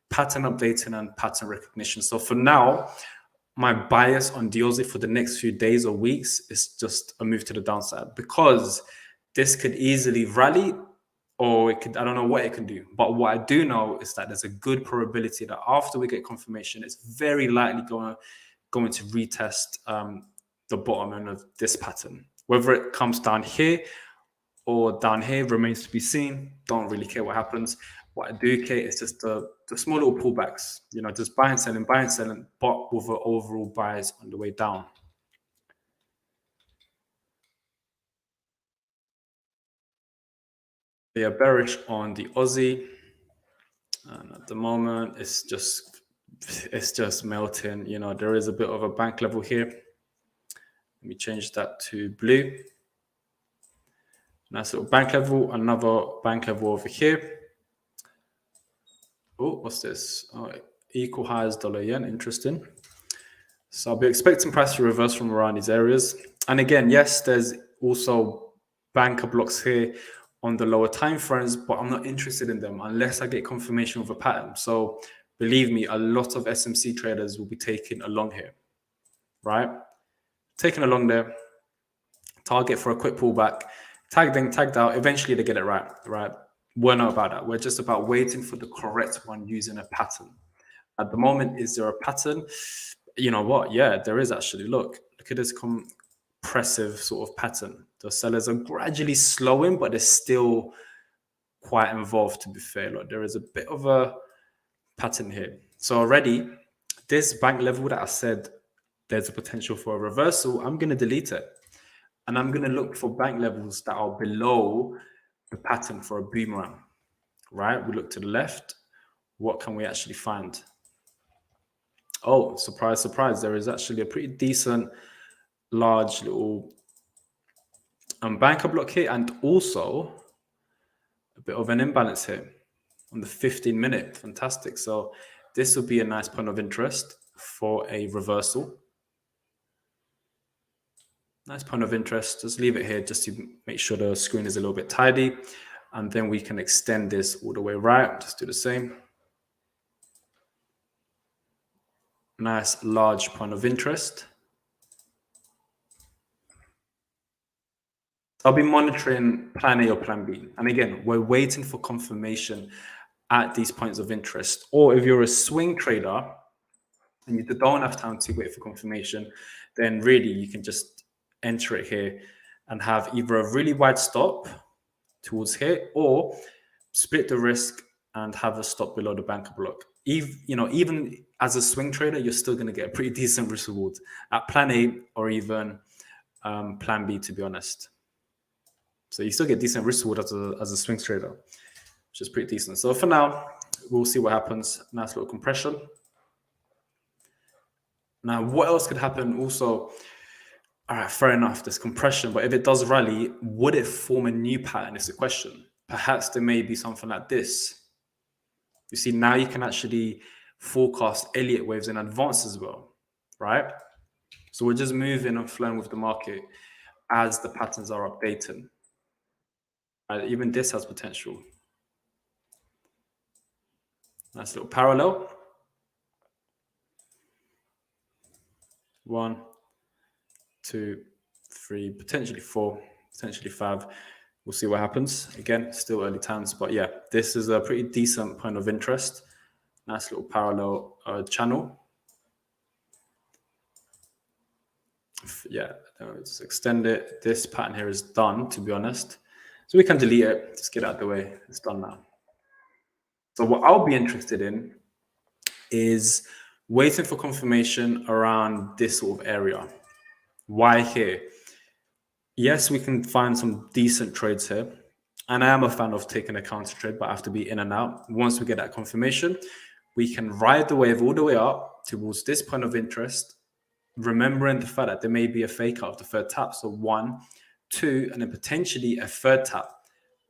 C: pattern updating and pattern recognition. So for now, my bias on Aussie for the next few days or weeks is just a move to the downside, because this could easily rally, or it could, I don't know what it can do. But what I do know is that there's a good probability that after we get confirmation, it's very likely going to retest the bottom end of this pattern. Whether it comes down here or down here remains to be seen. Don't really care what happens. What I do care is just the small little pullbacks, you know, just buying, selling, but with an overall bias on the way down. They are bearish on the Aussie, and at the moment it's just melting. You know, there is a bit of a bank level here. Let me change that to blue. Nice little bank level, another bank level over here. Oh, what's this? Oh, equal highs dollar yen, interesting. So I'll be expecting price to reverse from around these areas. And again, yes, there's also banker blocks here on the lower time frames, but I'm not interested in them unless I get confirmation of a pattern. So believe me, a lot of SMC traders will be taking along here, right? Taking along there, target for a quick pullback, tagged in, tagged out. Eventually they get it right? We're not about that. We're just about waiting for the correct one using a pattern. At the moment, is there a pattern? You know what? Yeah, there is actually. Look at this compressive sort of pattern. The sellers are gradually slowing, but they're still quite involved, to be fair. Look, there is a bit of a pattern here. So already, this bank level that I said there's a potential for a reversal, I'm going to delete it. And I'm going to look for bank levels that are below the pattern for a boomerang, right? We look to the left. What can we actually find? Oh, surprise, surprise. There is actually a pretty decent, large little banker block here, and also a bit of an imbalance here on the 15-minute. Fantastic. So this would be a nice point of interest for a reversal. Nice point of interest. Just leave it here just to make sure the screen is a little bit tidy. And then we can extend this all the way right. Just do the same. Nice large point of interest. I'll be monitoring plan A or plan B. And again, we're waiting for confirmation at these points of interest. Or if you're a swing trader and you don't have time to wait for confirmation, then really you can just enter it here and have either a really wide stop towards here, or split the risk and have a stop below the banker block. Even as a swing trader, you're still going to get a pretty decent risk reward at plan A or even plan B, to be honest. So you still get decent risk reward as a swing trader, which is pretty decent. So for now, we'll see what happens. Nice little compression. Now, what else could happen also? All right, fair enough, there's compression, but if it does rally, would it form a new pattern is the question. Perhaps there may be something like this. You see, now you can actually forecast Elliott waves in advance as well, right? So we're just moving and flowing with the market as the patterns are updating. Even this has potential. Nice little parallel. 1, 2, 3, potentially 4, potentially 5. We'll see what happens. Again, still early times, but yeah, this is a pretty decent point of interest. Nice little parallel channel. Yeah, let's extend it. This pattern here is done, to be honest. So we can delete it. Just get out of the way. It's done now. So what I'll be interested in is waiting for confirmation around this sort of area. Why here? Yes, we can find some decent trades here. And I am a fan of taking a counter trade, but I have to be in and out. Once we get that confirmation, we can ride the wave all the way up towards this point of interest, remembering the fact that there may be a fake out of the third tap. So 1, 2, and then potentially a third tap,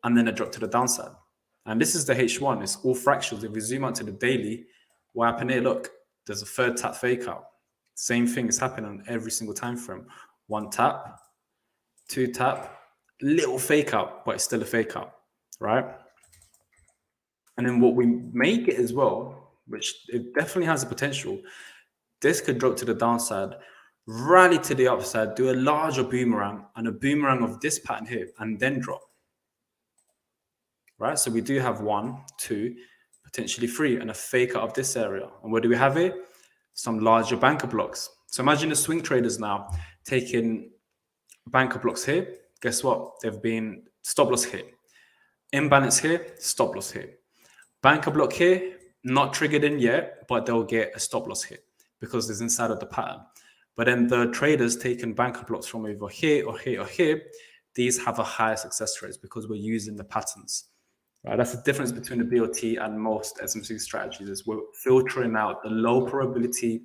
C: and then a drop to the downside. And this is the H1. It's all fractions. If we zoom out to the daily, what happened here? Look, there's a third tap fake out. Same thing is happening on every single time frame. 1 tap, 2 tap, little fake out, but it's still a fake out, right? And then what we make it as well, which it definitely has the potential, this could drop to the downside, rally to the upside, do a larger boomerang and a boomerang of this pattern here, and then drop. Right? So we do have 1, 2, potentially 3, and a fake out of this area. And what do we have here? Some larger banker blocks. So imagine the swing traders now taking banker blocks here. Guess what? They've been stop loss here. Imbalance here, stop loss here. Banker block here, not triggered in yet, but they'll get a stop loss here because it's inside of the pattern. But then the traders taking banker blocks from over here or here or here, these have a higher success rate because we're using the patterns. Right? That's the difference between the BOT and most SMC strategies, is we're filtering out the low probability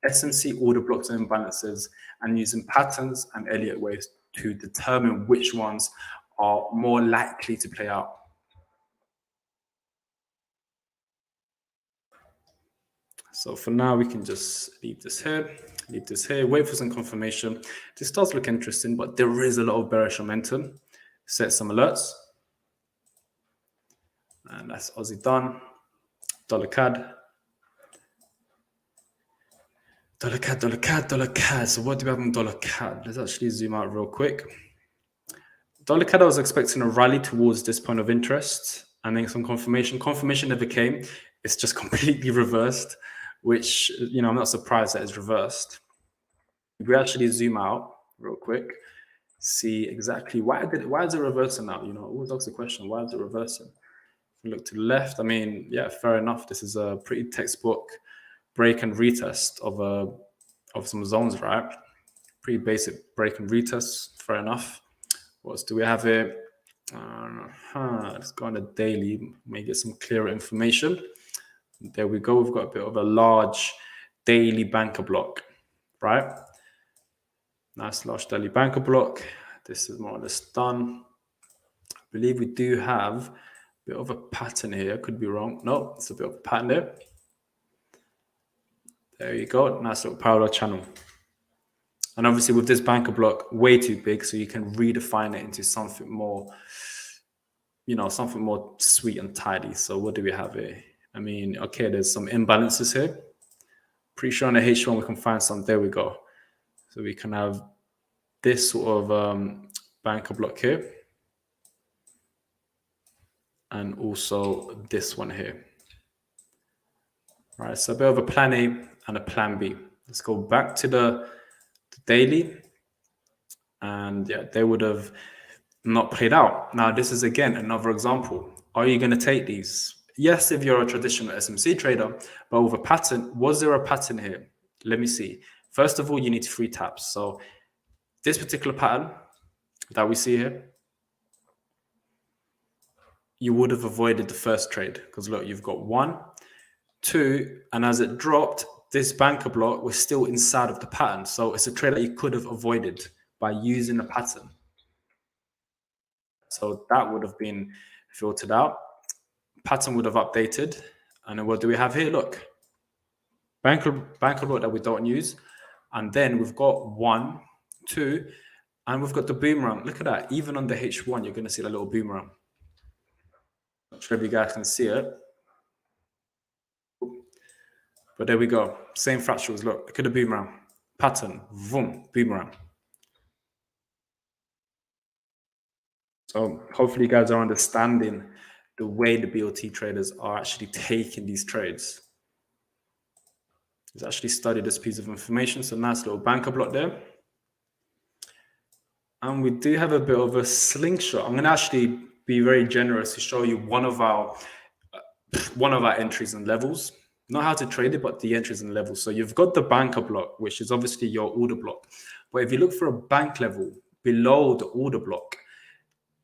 C: SMC order blocks and imbalances and using patterns and Elliott waves to determine which ones are more likely to play out. So for now, we can just leave this here, wait for some confirmation. This does look interesting, but there is a lot of bearish momentum. Set some alerts. And that's Aussie done. Dollar CAD. Dollar CAD, dollar CAD, dollar CAD. So what do we have in dollar CAD? Let's actually zoom out real quick. Dollar CAD, I was expecting a rally towards this point of interest and then some confirmation. Confirmation never came. It's just completely reversed, which, you know, I'm not surprised that it's reversed. If we actually zoom out real quick, see exactly why is it reversing now? You know, always ask the question, why is it reversing? If we look to the left, I mean, yeah, fair enough. This is a pretty textbook break and retest of some zones, right? Pretty basic break and retest, fair enough. What else do we have here? Let's go on a daily, may get some clearer information. There we go. We've got a bit of a large daily banker block, right? Nice large daily banker block. This is more or less done. I believe we do have a bit of a pattern here. Could be wrong. No, it's a bit of a pattern there. There you go. Nice little parallel channel. And obviously with this banker block, way too big, so you can redefine it into something more, you know, something more sweet and tidy. So what do we have here? I mean, okay, there's some imbalances here. Pretty sure on the H1 we can find some. There we go. So we can have this sort of banker block here. And also this one here. All right, so a bit of a plan A and a plan B. Let's go back to the daily. And yeah, they would have not played out. Now, this is again another example. Are you going to take these? Yes, if you're a traditional SMC trader, but with a pattern, was there a pattern here? Let me see. First of all, you need 3 taps. So this particular pattern that we see here, you would have avoided the first trade because look, you've got 1, 2, and as it dropped, this banker block was still inside of the pattern. So it's a trade that you could have avoided by using a pattern. So that would have been filtered out. Pattern would have updated. And then what do we have here? Look, banker block that we don't use. And then we've got 1, 2, and we've got the boomerang. Look at that. Even on the H1, you're going to see that little boomerang. Not sure if you guys can see it. But there we go. Same fractals. Look at the boomerang. Pattern. Boom. Boomerang. So hopefully you guys are understanding the way the BOT traders are actually taking these trades. Let's actually study this piece of information. So nice little banker block there. And we do have a bit of a slingshot. I'm going to actually be very generous to show you one of our entries and levels. Not how to trade it, but the entries and levels. So you've got the banker block, which is obviously your order block. But if you look for a bank level below the order block,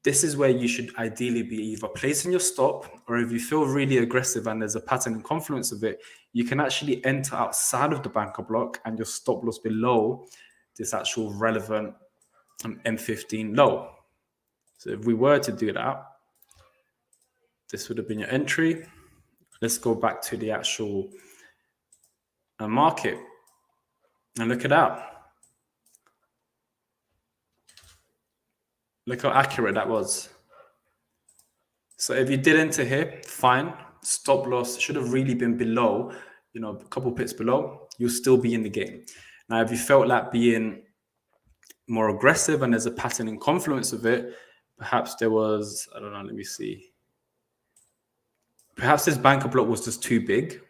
C: this is where you should ideally be either placing your stop, or if you feel really aggressive and there's a pattern and confluence of it, you can actually enter outside of the banker block and your stop loss below this actual relevant M15 low. So if we were to do that, this would have been your entry. Let's go back to the actual market and look at that. Look how accurate that was. So if you did enter here, fine. Stop loss should have really been below, you know, a couple pips below. You'll still be in the game. Now, if you felt like being more aggressive and there's a pattern in confluence of it, perhaps there was, I don't know, let me see. Perhaps this banker block was just too big.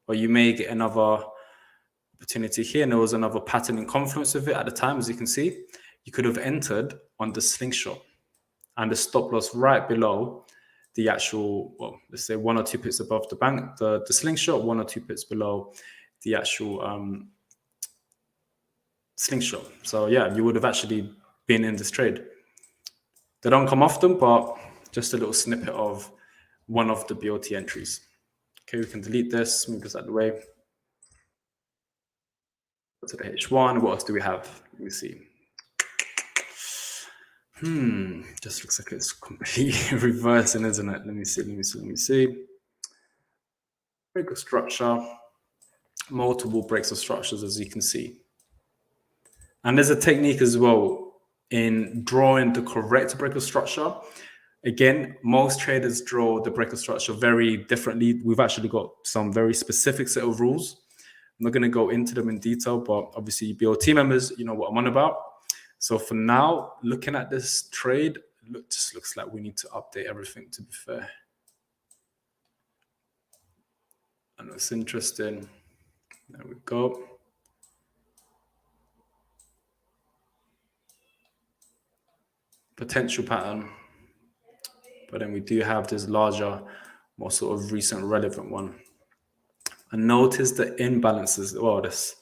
C: Or you may get another opportunity here. And there was another pattern in confluence of it at the time, as you can see. You could have entered on the slingshot and the stop loss right below the actual, well, let's say 1 or 2 pips above the slingshot, 1 or 2 pips below the actual slingshot. So yeah, you would have actually been in this trade. They don't come often, but just a little snippet of one of the BOT entries. Okay, we can delete this, move this out of the way. Go to the H1. What else do we have? Let me see. Just looks like it's completely reversing, isn't it? Let me see. break of structure, multiple breaks of structures, as you can see. And there's a technique as well in drawing the correct break of structure. Again, most traders draw the break of structure very differently. We've actually got some very specific set of rules. I'm not going to go into them in detail, but obviously BOT members, you know what I'm on about. So for now, looking at this trade, it just looks like we need to update everything, to be fair. And it's interesting. There we go. Potential pattern. But then we do have this larger, more sort of recent relevant one. And notice the imbalances. Oh, there's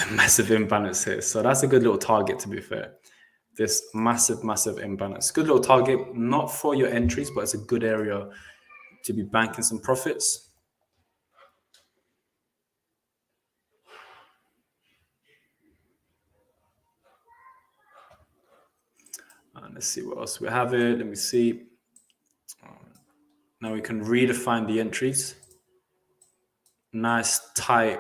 C: a massive imbalance here. So that's a good little target, to be fair. This massive imbalance. Good little target, not for your entries, but it's a good area to be banking some profits. And let's see what else we have here. Let me see. Now we can redefine the entries. Nice tight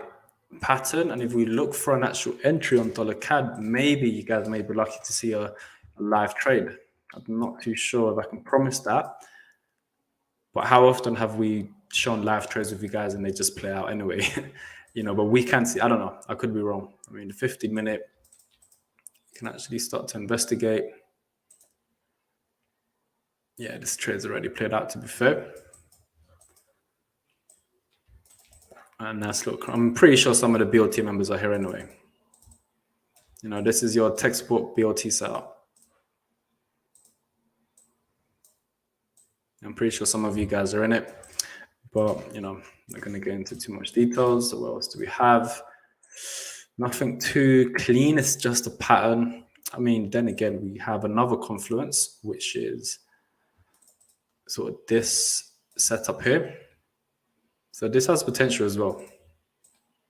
C: pattern. And if we look for an actual entry on dollar CAD, maybe you guys may be lucky to see a live trade. I'm not too sure if I can promise that. But how often have we shown live trades with you guys and they just play out anyway? You know, but we can see, I don't know, I could be wrong. I mean, the 15-minute, you can actually start to investigate. Yeah, this trade's already played out, to be fair. And let's look. I'm pretty sure some of the BOT members are here anyway. You know, this is your textbook BOT setup. I'm pretty sure some of you guys are in it, but, you know, I'm not going to get into too much details. So what else do we have? Nothing too clean. It's just a pattern. I mean, then again, we have another confluence, which is sort of this setup here. So this has potential as well.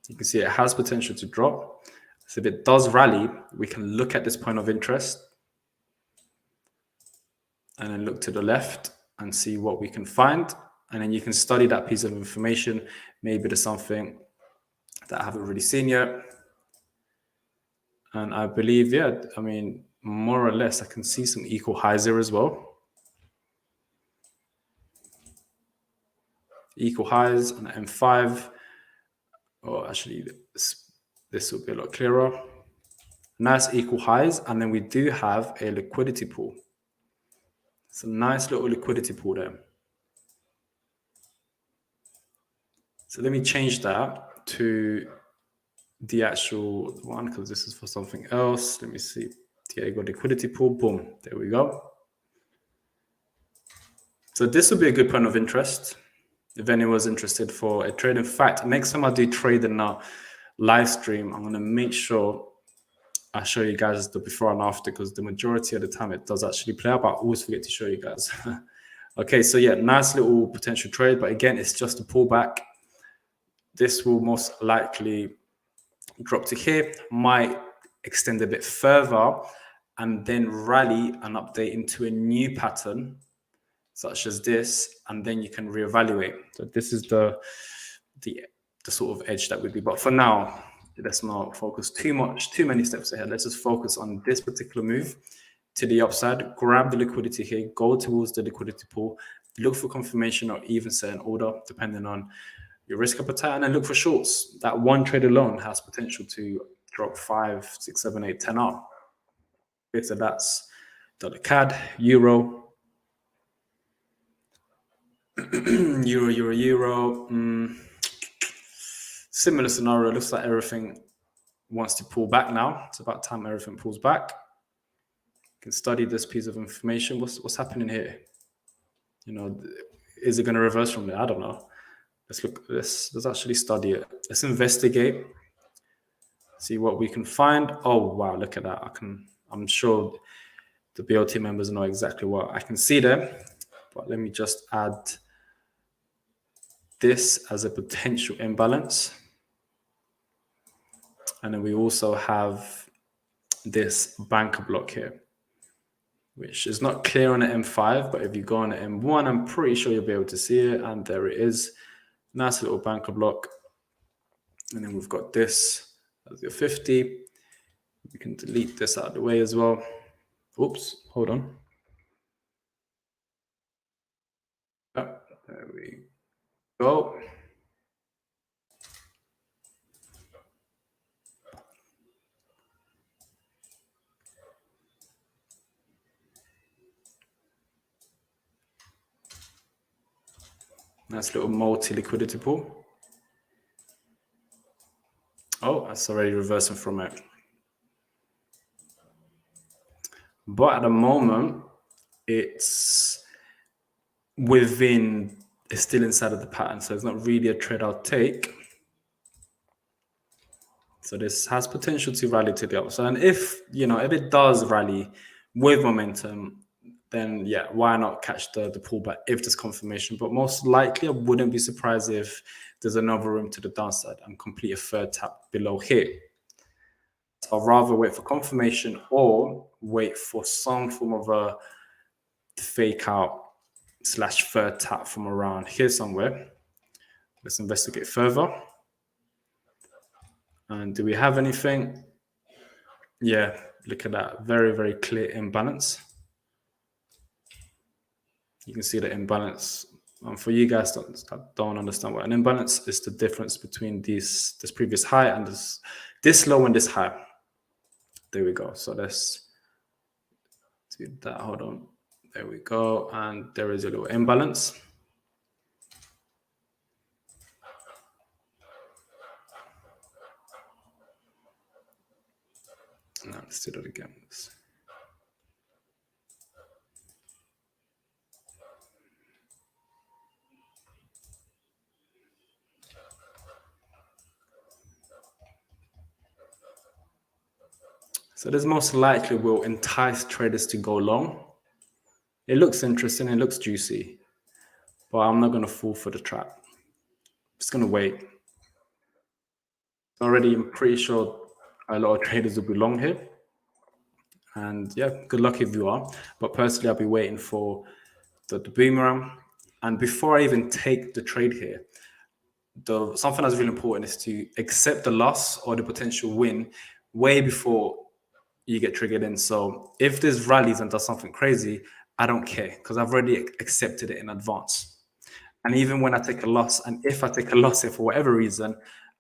C: You can see it has potential to drop. So if it does rally, we can look at this point of interest and then look to the left and see what we can find. And then you can study that piece of information. Maybe there's something that I haven't really seen yet. And I believe, yeah, I mean, more or less, I can see some equal highs there as well. Equal highs on the M5. Or actually, this will be a lot clearer. Nice equal highs. And then we do have a liquidity pool. It's a nice little liquidity pool there. So let me change that to the actual one, because this is for something else. Let me see. Diego liquidity pool. Boom. There we go. So this would be a good point of interest if anyone's interested for a trade. In fact, next time I do trade in our live stream, I'm going to make sure I show you guys the before and after, because the majority of the time it does actually play out, but I always forget to show you guys. Okay, so yeah, nice little potential trade, but again, it's just a pullback. This will most likely drop to here, might extend a bit further, and then rally and update into a new pattern, such as this, and then you can reevaluate. So this is the sort of edge that would be. But for now, let's not focus too many steps ahead. Let's just focus on this particular move to the upside. Grab the liquidity here, go towards the liquidity pool, look for confirmation or even set an order, depending on your risk appetite, and then look for shorts. That one trade alone has potential to drop 5, 6, 7, 8, 10 up. Okay, so that's dollar CAD, euro. Euro. Similar scenario. Looks like everything wants to pull back now. It's about time everything pulls back. You can study this piece of information. What's happening here? You know, is it going to reverse from there? I don't know. Let's look. Let's actually study it. Let's investigate. See what we can find. Oh wow! Look at that. I'm sure the BOT members know exactly what I can see there. But let me just add this as a potential imbalance. And then we also have this banker block here, which is not clear on the M5, but if you go on the M1, I'm pretty sure you'll be able to see it. And there it is. Nice little banker block. And then we've got this as your 50. We can delete this out of the way as well. Oops, hold on. Oh, there we go. Nice little multi-liquidity pool. Oh, that's already reversing from it. But at the moment, it's still inside of the pattern. So it's not really a trade I'll take. So this has potential to rally to the upside. And if it does rally with momentum, then yeah, why not catch the pullback if there's confirmation? But most likely, I wouldn't be surprised if there's another room to the downside and complete a third tap below here. So I'd rather wait for confirmation or wait for some form of a fake out / third tap from around here somewhere. Let's investigate further. And do we have anything? Yeah, look at that. Very, very clear imbalance. You can see the imbalance. For you guys that don't understand what an imbalance is, the difference between this previous high and this low and this high. There we go. So let's do that. Hold on. There we go. And there is a little imbalance. Now let's do that again. So this most likely will entice traders to go long. It looks interesting, it looks juicy, but I'm not going to fall for the trap. I'm just going to wait. Already, I'm pretty sure a lot of traders will be long here. And yeah, good luck if you are. But personally, I'll be waiting for the boomerang. And before I even take the trade here, something that's really important is to accept the loss or the potential win way before you get triggered in. So if this rallies and does something crazy, I don't care because I've already accepted it in advance. And even when I take a loss, and if I take a loss here for whatever reason,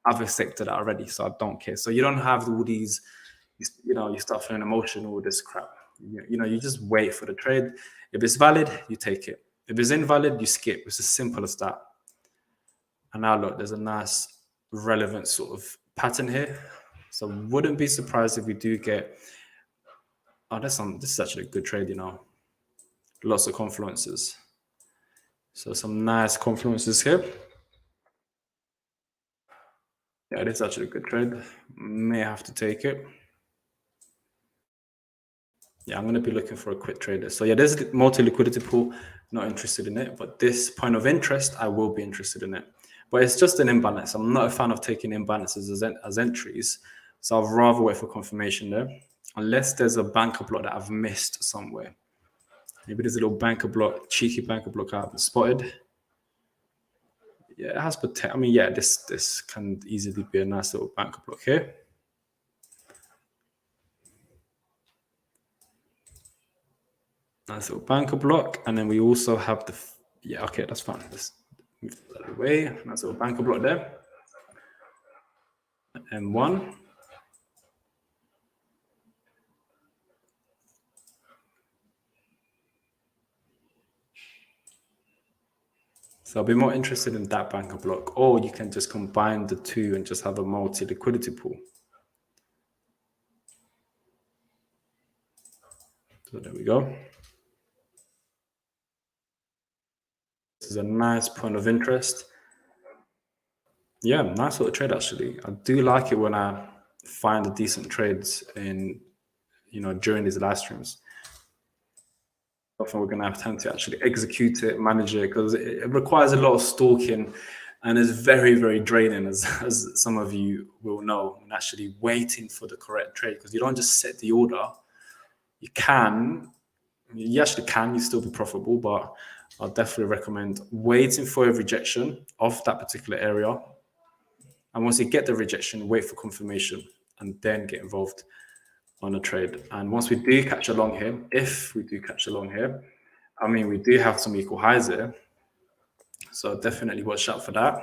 C: I've accepted it already. So I don't care. So you don't have all these, you start feeling emotional with this crap. You just wait for the trade. If it's valid, you take it. If it's invalid, you skip. It's as simple as that. And now look, there's a nice relevant sort of pattern here. So wouldn't be surprised if we do get, this is actually a good trade, lots of confluences. So some nice confluences here. Yeah, this is actually a good trade. May have to take it. Yeah, I'm going to be looking for a quick trader. So yeah, there's a multi-liquidity pool. Not interested in it, but this point of interest, I will be interested in it. But it's just an imbalance. I'm not a fan of taking imbalances as entries. So I'd rather wait for confirmation there. Unless there's a banker block that I've missed somewhere. Maybe there's a little banker block, cheeky banker block I haven't spotted. Yeah, it has potential. I mean, yeah, this can easily be a nice little banker block here. Nice little banker block. And then we also have yeah, okay, that's fine. Let's move that out of the way. Nice little banker block there. M1. So I'll be more interested in that banker block, or you can just combine the two and just have a multi-liquidity pool. So there we go. This is a nice point of interest. Yeah, nice little trade actually. I do like it when I find the decent trades in, during these live streams. Often we're going to have time to actually execute it, manage it, because it requires a lot of stalking and is very, very draining, as some of you will know, and actually waiting for the correct trade, because you don't just set the order. You actually can, you still be profitable, but I'll definitely recommend waiting for a rejection of that particular area. And once you get the rejection, wait for confirmation and then get involved on a trade. And once we do catch along here, if we do catch along here, I mean, we do have some equal highs here. So definitely watch out for that.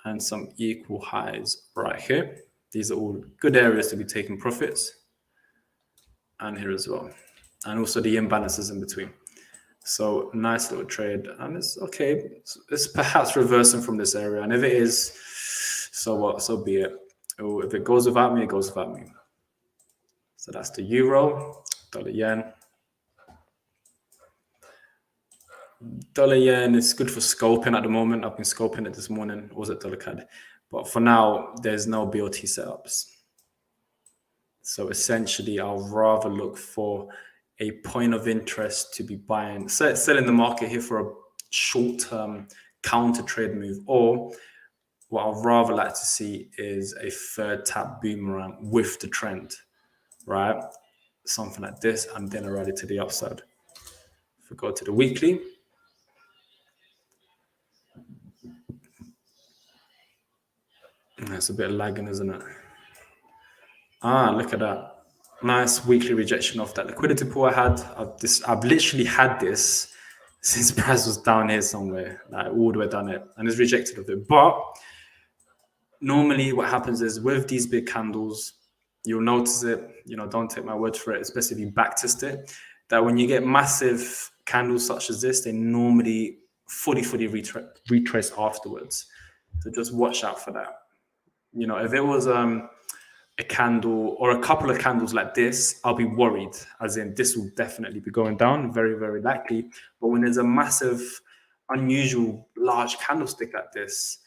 C: And some equal highs right here. These are all good areas to be taking profits. And here as well. And also the imbalances in between. So nice little trade. And it's okay. It's perhaps reversing from this area. And if it is, so what? So be it. Oh, if it goes without me, it goes without me. So that's the euro, dollar yen. Dollar yen is good for scalping at the moment. I've been scalping it this morning. Or was it dollar CAD? But for now, there's no BOT setups. So essentially, I'll rather look for a point of interest to be buying, selling the market here for a short-term counter trade move, or what I'd rather like to see is a third tap boomerang with the trend, right? Something like this, and then a rally to the upside. If we go to the weekly, it's a bit lagging, isn't it? Look at that. Nice weekly rejection of that liquidity pool I had. I've literally had this since price was down here somewhere, like all the way down here, and it's rejected of it. But normally what happens is with these big candles, you'll notice it, don't take my word for it, especially if you backtest it, that when you get massive candles such as this, they normally fully retrace afterwards. So just watch out for that. If it was a candle or a couple of candles like this, I'll be worried, as in this will definitely be going down, very, very likely. But when there's a massive, unusual, large candlestick like this,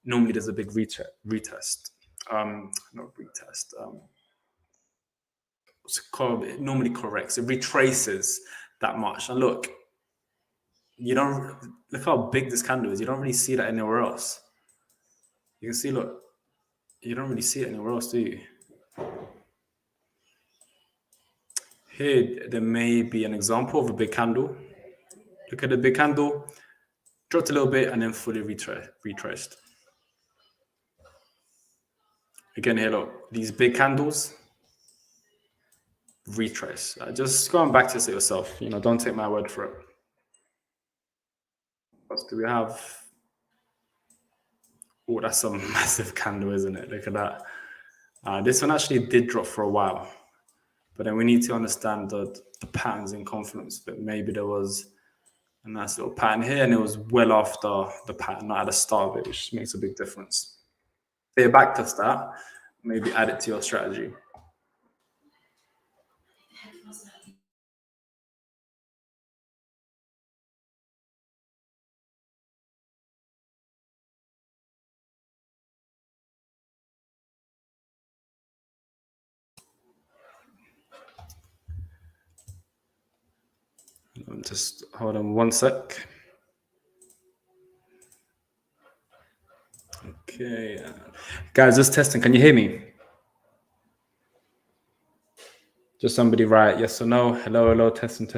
C: normally there's a big retest. Not retest. It normally corrects. It retraces that much. And look how big this candle is. You don't really see that anywhere else. You can see, look, you don't really see it anywhere else, do you? Here, there may be an example of a big candle. Look at the big candle, dropped a little bit and then fully retraced. Again, here, look, these big candles, retrace. Just go and backtest it yourself. Don't take my word for it. What do we have? Oh, that's a massive candle, isn't it? Look at that. This one actually did drop for a while. But then we need to understand the patterns in confluence. But maybe there was a nice little pattern here, and it was well after the pattern, not at the start of it, which makes a big difference. If you backtest that, maybe add it to your strategy. Just hold on one sec. Okay, guys, just testing. Can you hear me? Just somebody write yes or no. Hello, hello, testing.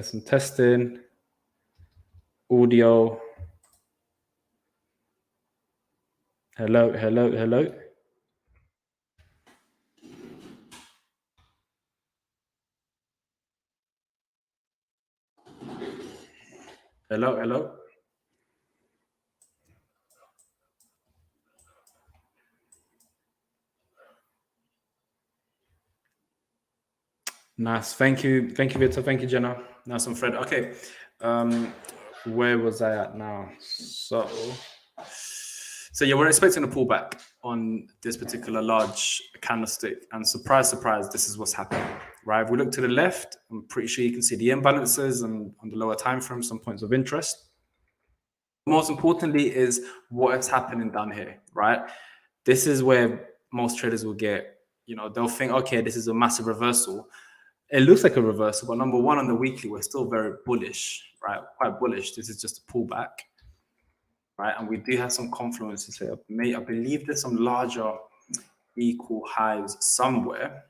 C: Audio. Hello. Hello. Nice. Thank you, Victor. Thank you, Jenna. Nice and Fred. Okay. Where was I at now? So yeah, we're expecting a pullback on this particular large candlestick, and surprise, this is what's happening, right? If we look to the left, I'm pretty sure you can see the imbalances and on the lower time frame, some points of interest. Most importantly is what is happening down here, right? This is where most traders will get, they'll think, okay, this is a massive reversal. It looks like a reversal, but number one, on the weekly, we're still very bullish, right? Quite bullish. This is just a pullback, right? And we do have some confluences here. I believe there's some larger equal highs somewhere.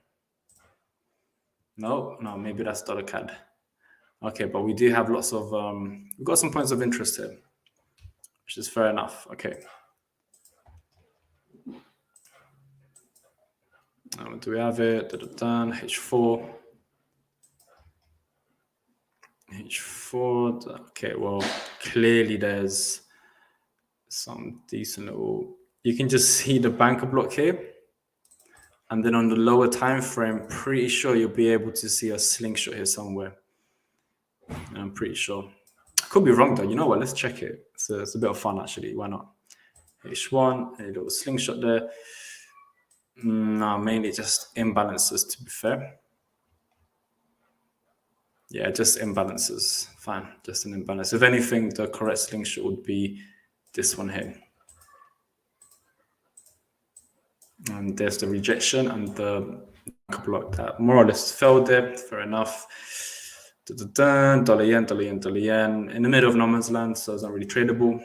C: No, maybe that's dollar CAD. Okay, but we do have lots of, we've got some points of interest here, which is fair enough. Okay. Do we have it? H4. H4. Okay, well, clearly there's some decent little, you can just see the banker block here. And then on the lower time frame, pretty sure you'll be able to see a slingshot here somewhere. I'm pretty sure. I could be wrong though. You know what? Let's check it. It's a bit of fun actually. Why not? H1, a little slingshot there. No, mainly just imbalances, to be fair. Yeah, just imbalances. Fine, just an imbalance. If anything, the correct slingshot would be this one here. And there's the rejection and the block that more or less failed there. Fair enough. Dollar yen, dollar yen, dollar yen. In the middle of no man's land, so it's not really tradable.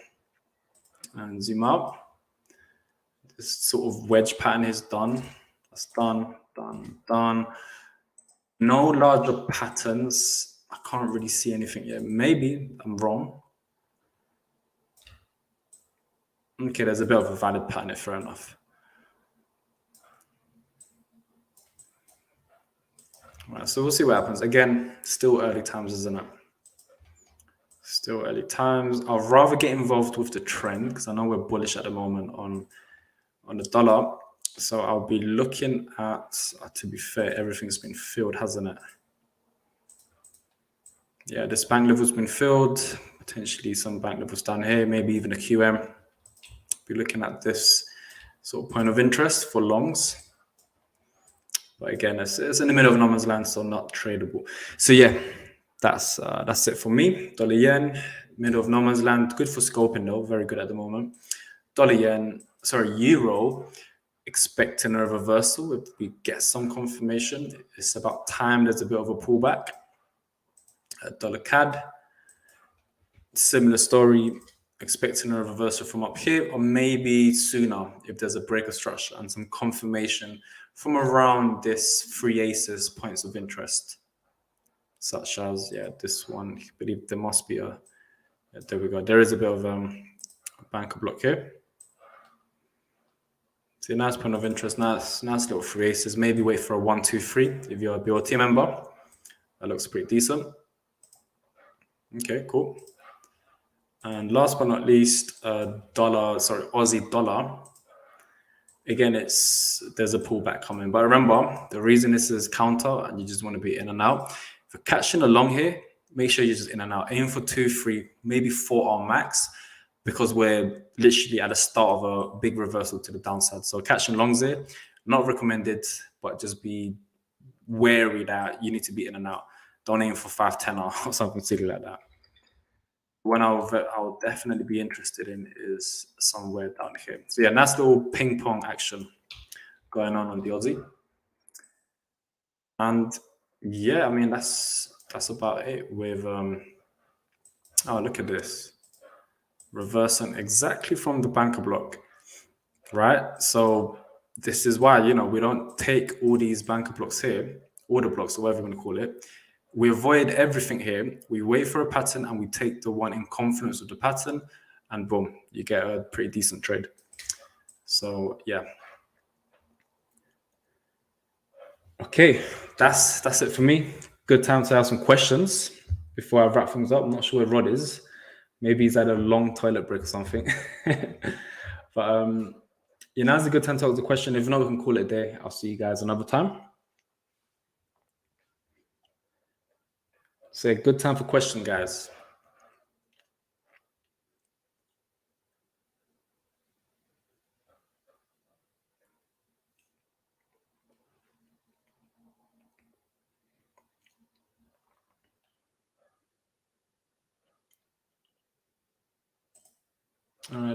C: And zoom out. This sort of wedge pattern is done. That's done, done, done. No larger patterns. I can't really see anything yet. Maybe I'm wrong. Okay, there's a bit of a valid pattern here, fair enough. All right, so we'll see what happens. Again, still early times, isn't it? Still early times. I'd rather get involved with the trend because I know we're bullish at the moment on the dollar. So I'll be looking at, to be fair, everything's been filled, hasn't it? Yeah, this bank level's been filled. Potentially some bank levels down here, maybe even a QM. Be looking at this sort of point of interest for longs. But again, it's in the middle of no man's land, so not tradable. So yeah, that's it for me. Dollar yen, middle of no man's land. Good for scoping though, very good at the moment. Dollar yen, sorry, euro, expecting a reversal if we get some confirmation. It's about time there's a bit of a pullback. Dollar CAD, similar story, expecting a reversal from up here, or maybe sooner if there's a break of structure and some confirmation from around this 3 aces points of interest, such as, yeah, this one. I believe there must be a, yeah, there we go. There is a bit of a banker block here. See, a nice point of interest, nice little 3 aces. Maybe wait for a 1, 2, 3 if you're a BOT member. That looks pretty decent. Okay, cool. And last but not least, Aussie dollar. Again, there's a pullback coming. But remember, the reason this is counter and you just want to be in and out. If you're catching along here, make sure you're just in and out. Aim for 2, 3, maybe 4 on max, because we're literally at the start of a big reversal to the downside. So catching longs here, not recommended, but just be wary that you need to be in and out. Don't aim for 5, 10 or something silly like that. One I'll definitely be interested in is somewhere down here. So yeah, nice little ping pong action going on the Aussie. And yeah, I mean, that's about it with, oh, look at this. Reversing exactly from the banker block, right? So this is why, you know, we don't take all these banker blocks here, order blocks, or whatever you want to call it. We avoid everything here. We wait for a pattern and we take the one in confluence with the pattern, and boom, you get a pretty decent trade. So yeah. Okay, that's it for me. Good time to have some questions before I wrap things up. I'm not sure where Rod is. Maybe he's had a long toilet break or something. But yeah, now's a good time to ask the question. If not, we can call it a day. I'll see you guys another time. So good time for question, guys.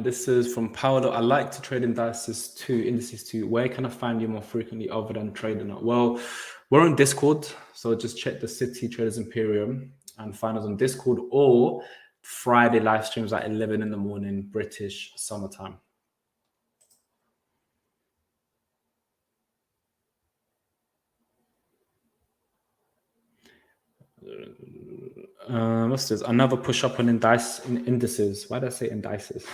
C: This is from Paolo. I like to trade indices too. Where can I find you more frequently other than trading? Well, we're on Discord, so just check the City Traders Imperium and find us on Discord, or Friday live streams at 11 in the morning, British summertime. What's this? Another push up on indices. Why did I say indices?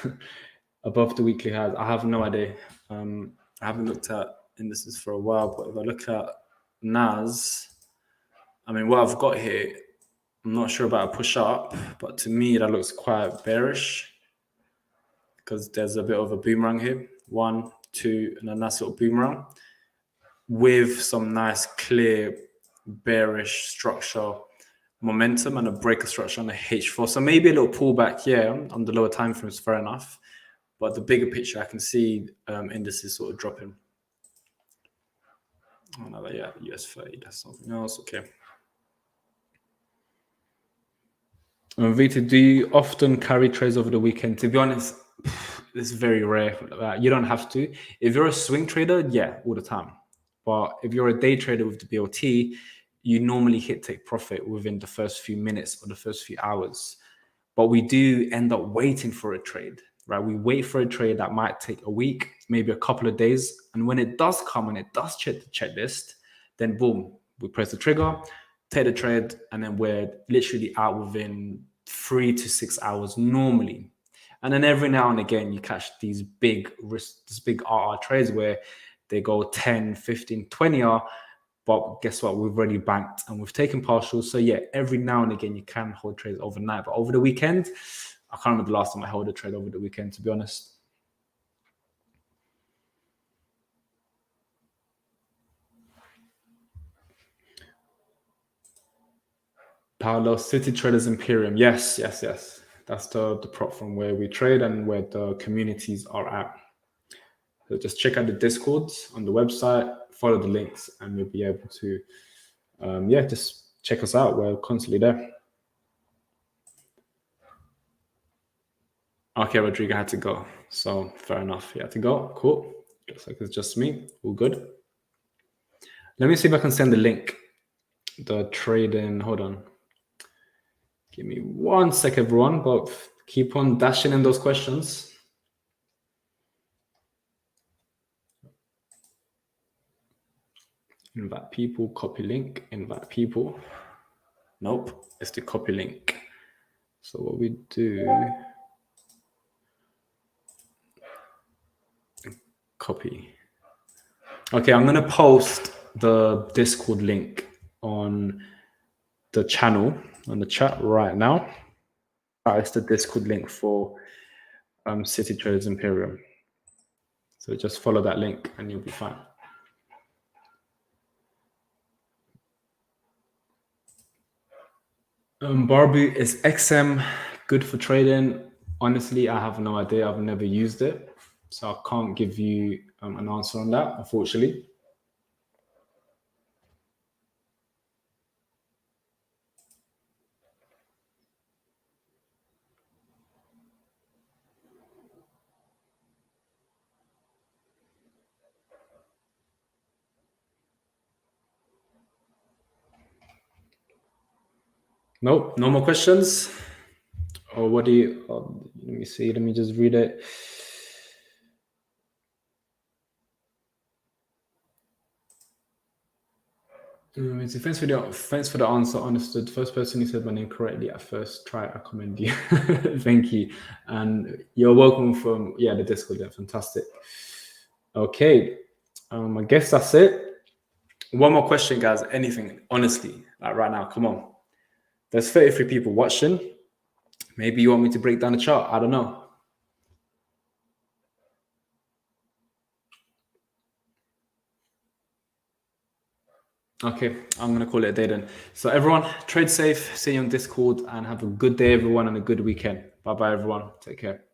C: Above the weekly highs. I have no idea. I haven't looked at indices for a while, but if I look at NAS, I mean, what I've got here, I'm not sure about a push up, but to me, that looks quite bearish because there's a bit of a boomerang here. 1, 2, and a nice little boomerang with some nice clear bearish structure momentum and a breaker structure on the H4. So maybe a little pullback here on the lower time frames, fair enough. But the bigger picture, I can see indices sort of dropping. Oh, no, yeah, US 30, that's something else. Okay. Vita, do you often carry trades over the weekend? To be honest, it's very rare. You don't have to. If you're a swing trader, yeah, all the time. But if you're a day trader with the BLT, you normally hit take profit within the first few minutes or the first few hours. But we do end up waiting for a trade, right? We wait for a trade that might take a week, maybe a couple of days. And when it does come and it does check the checklist, then boom, we press the trigger, take the trade, and then we're literally out within 3 to 6 hours normally. And then every now and again, you catch these big RR trades where they go 10, 15, 20R, but guess what? We've already banked and we've taken partials. So yeah, every now and again, you can hold trades overnight. But over the weekend, I can't remember the last time I held a trade over the weekend, to be honest. Paolo, City Traders Imperium. Yes. That's the prop from where we trade and where the communities are at. So just check out the Discords on the website, follow the links, and you'll be able to, just check us out. We're constantly there. Okay, Rodrigo had to go. So fair enough. He had to go. Cool. Looks like it's just me. All good. Let me see if I can send the link. The trading. Hold on. Give me 1 sec, everyone. But keep on dashing in those questions. Invite people, copy link, invite people. Nope, it's the copy link. So what we do, copy. Okay, I'm gonna post the Discord link on the channel, on the chat right now. It's the Discord link for City Traders Imperium. So just follow that link and you'll be fine. Barbie, is XM good for trading? Honestly, I have no idea. I've never used it. So I can't give you an answer on that, unfortunately. Nope, no more questions. Or what do you, let me see, let me just read it. Thanks for the answer. Understood. First person who said my name correctly at first try. I commend you. Thank you. And you're welcome from the Discord. Yeah, fantastic. Okay. I guess that's it. One more question, guys. Anything, honestly, like right now, come on. There's 33 people watching. Maybe you want me to break down the chart. I don't know. Okay, I'm going to call it a day then. So everyone, trade safe, see you on Discord, and have a good day, everyone, and a good weekend. Bye-bye, everyone. Take care.